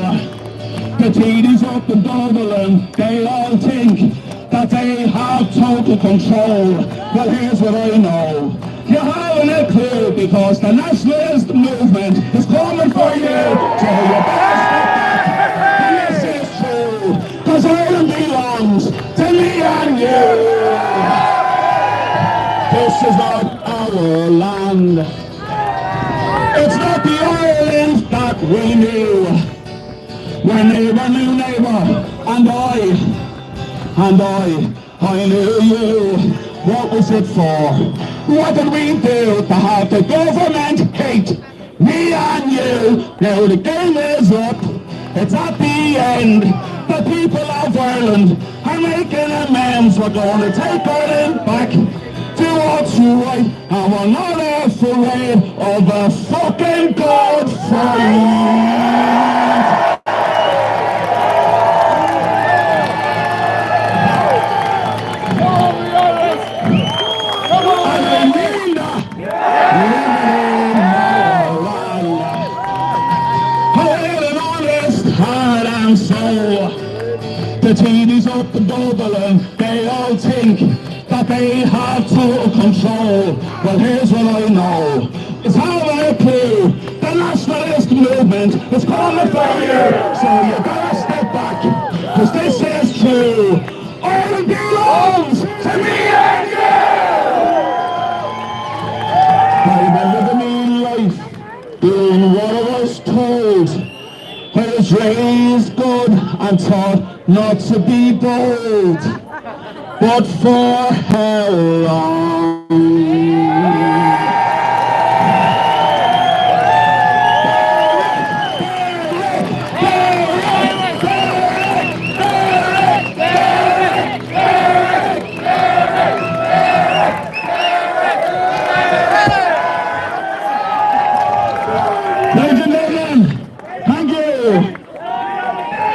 The TD's up in Dublin, they all think that they have total control. Well, here's what I know, you haven't a clue, because the nationalist movement is coming for you. So you better step back, and this is true, because Ireland belongs to me and you. This is not our land. It's not the Ireland that we knew. We're neighbour, new neighbour, and I knew you. What was it for? What did we do to have the government hate me and you? Now the game is up, it's at the end. The people of Ireland are making amends. We're going to take Ireland back to what's right, and we're not afraid of a fucking good fight. And I mean that. I had an honest heart and soul. The TV's up and Dublin, they all think that they have total control. Well, here's what I know. It's how I clue. The nationalist movement is coming for you. So you better step back, cause this is true. Ireland belongs to me and you! I've been living my life, doing what I was told. I was raised good and taught not to be bold. But for how long? Ladies and gentlemen, thank you.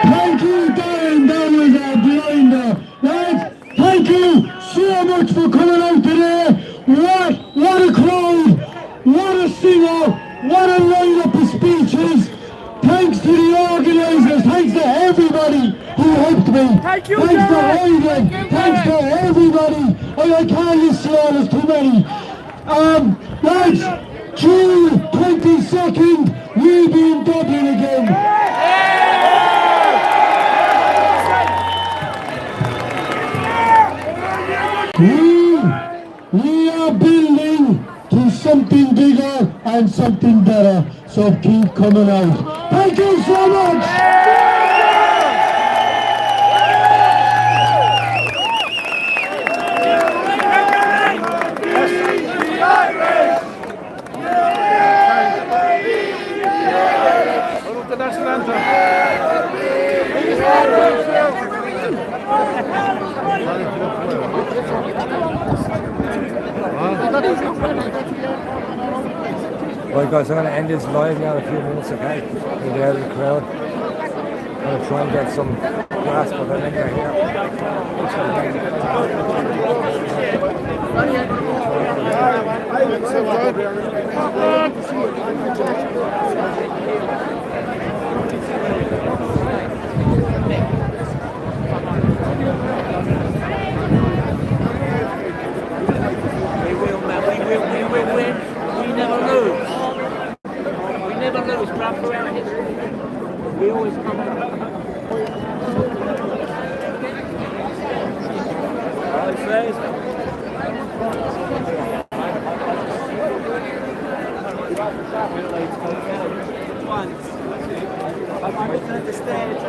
Thank you, Dan. That was a blinder. Lads, thank you so much for coming out today. What a crowd. What a singer. What a lineup of speeches. Thanks to the organisers. Thanks to everybody who helped me. Thank you, Thanks to Derek. Ivan. Thanks to everybody. I can't list you all, there's too many. Lads, June 22nd, we'll be in Dublin again. We are building to something bigger and something better, so keep coming out. Thank you so much! The national anthem. Right guys, I'm going to end this live now in a few minutes, okay? We'll be out of the crowd. I'm going to try and get some grass, but I think they're here. We will, man. We will win. We never lose. We never lose, bruv, throughout history. We always come out. Right, says. Once. I'm looking at the stairs.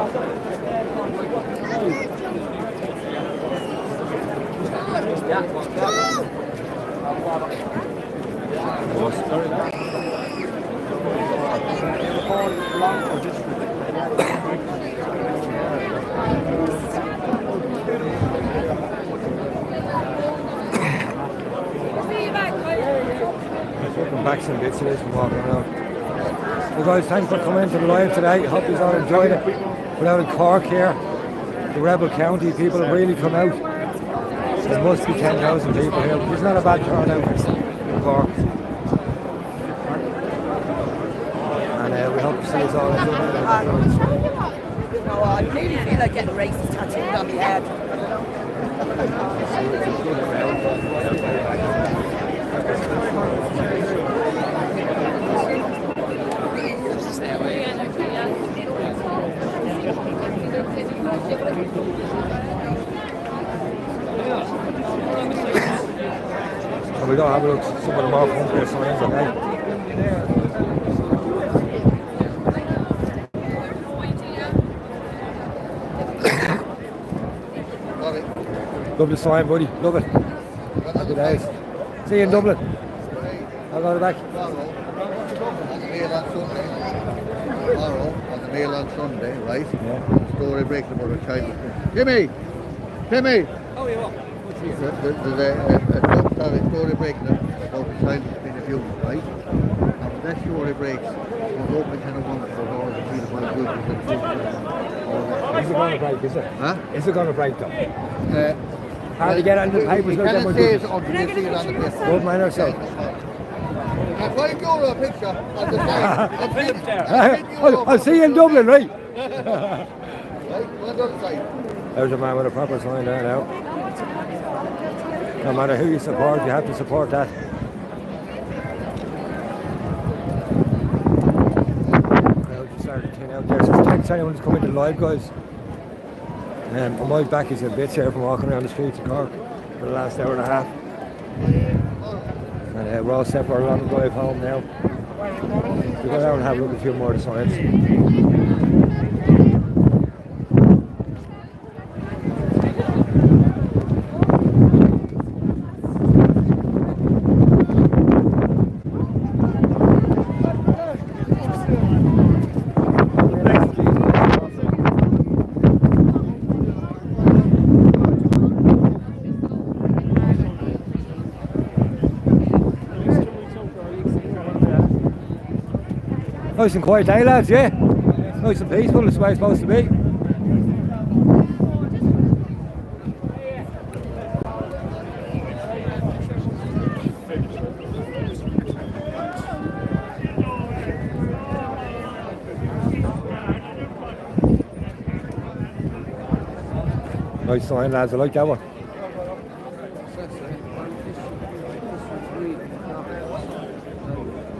Welcome back some bits of this and walking around. Well guys, thanks for coming into the live today. Hope you all enjoyed it. We're out in Cork here, the Rebel County. People have really come out. There must be 10,000 people here. It's not a bad turnout in Cork. And we hope to see us all in Dublin. I really feel like getting racist tattooed on my head. So we don't have a look at some of the more funkier signs, okay? Lovely sign, buddy. Love it. Happy days. See you in Dublin. I'll go back. Tomorrow on the Mail on Sunday, right? Yeah. Story breaks about a child. Timmy! Oh, yeah, what? There's a a story breaking about the child that's been abused, right? And when that story breaks, there's open kind of wonder about all the paedophile abusers and children and all that. Is it going to break, is it? Huh? Is it going to break though? Hard to get on the papers. You can't say it until you see it on the paper. Good man yourself. I'm going to go a picture on the side. I'll see you in Dublin, right? Right, on the other side. There's a man with a proper sign there now. No matter who you support, you have to support that. Crowd just started to thin out there. So thanks to anyone who's coming to live, guys. My back is a bit here from walking around the streets of Cork for the last hour and a half. And we're all set for a long drive home now. We'll go down and have a look at a few more of the signs. Nice and quiet day, lads, yeah? Nice and peaceful, it's the way it's supposed to be. Nice sign, lads, I like that one.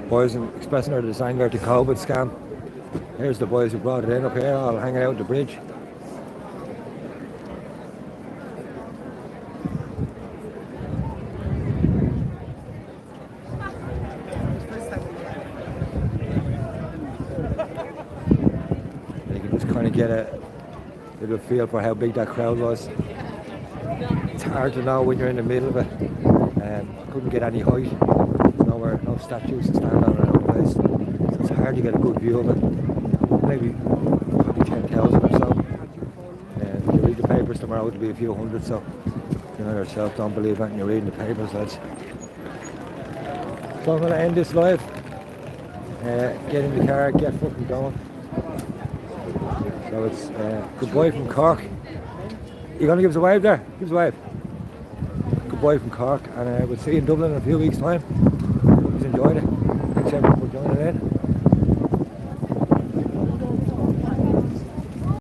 Boys expressing their anger to COVID scam. Here's the boys who brought it in up here, all hanging out the bridge. You can just kind of get a little feel for how big that crowd was. It's hard to know when you're in the middle of it. Couldn't get any height. No statues to stand on around the place. So it's hard to get a good view of it. Maybe probably 10,000 or so. If you read the papers tomorrow, it'll be a few hundred, so you know yourself, don't believe anything you're reading the papers, lads. So I'm going to end this live. Get in the car, get fucking going. So it's goodbye from Cork. You going to give us a wave there? Give us a wave. Goodbye from Cork, and we'll see you in Dublin in a few weeks' time. Enjoyed it.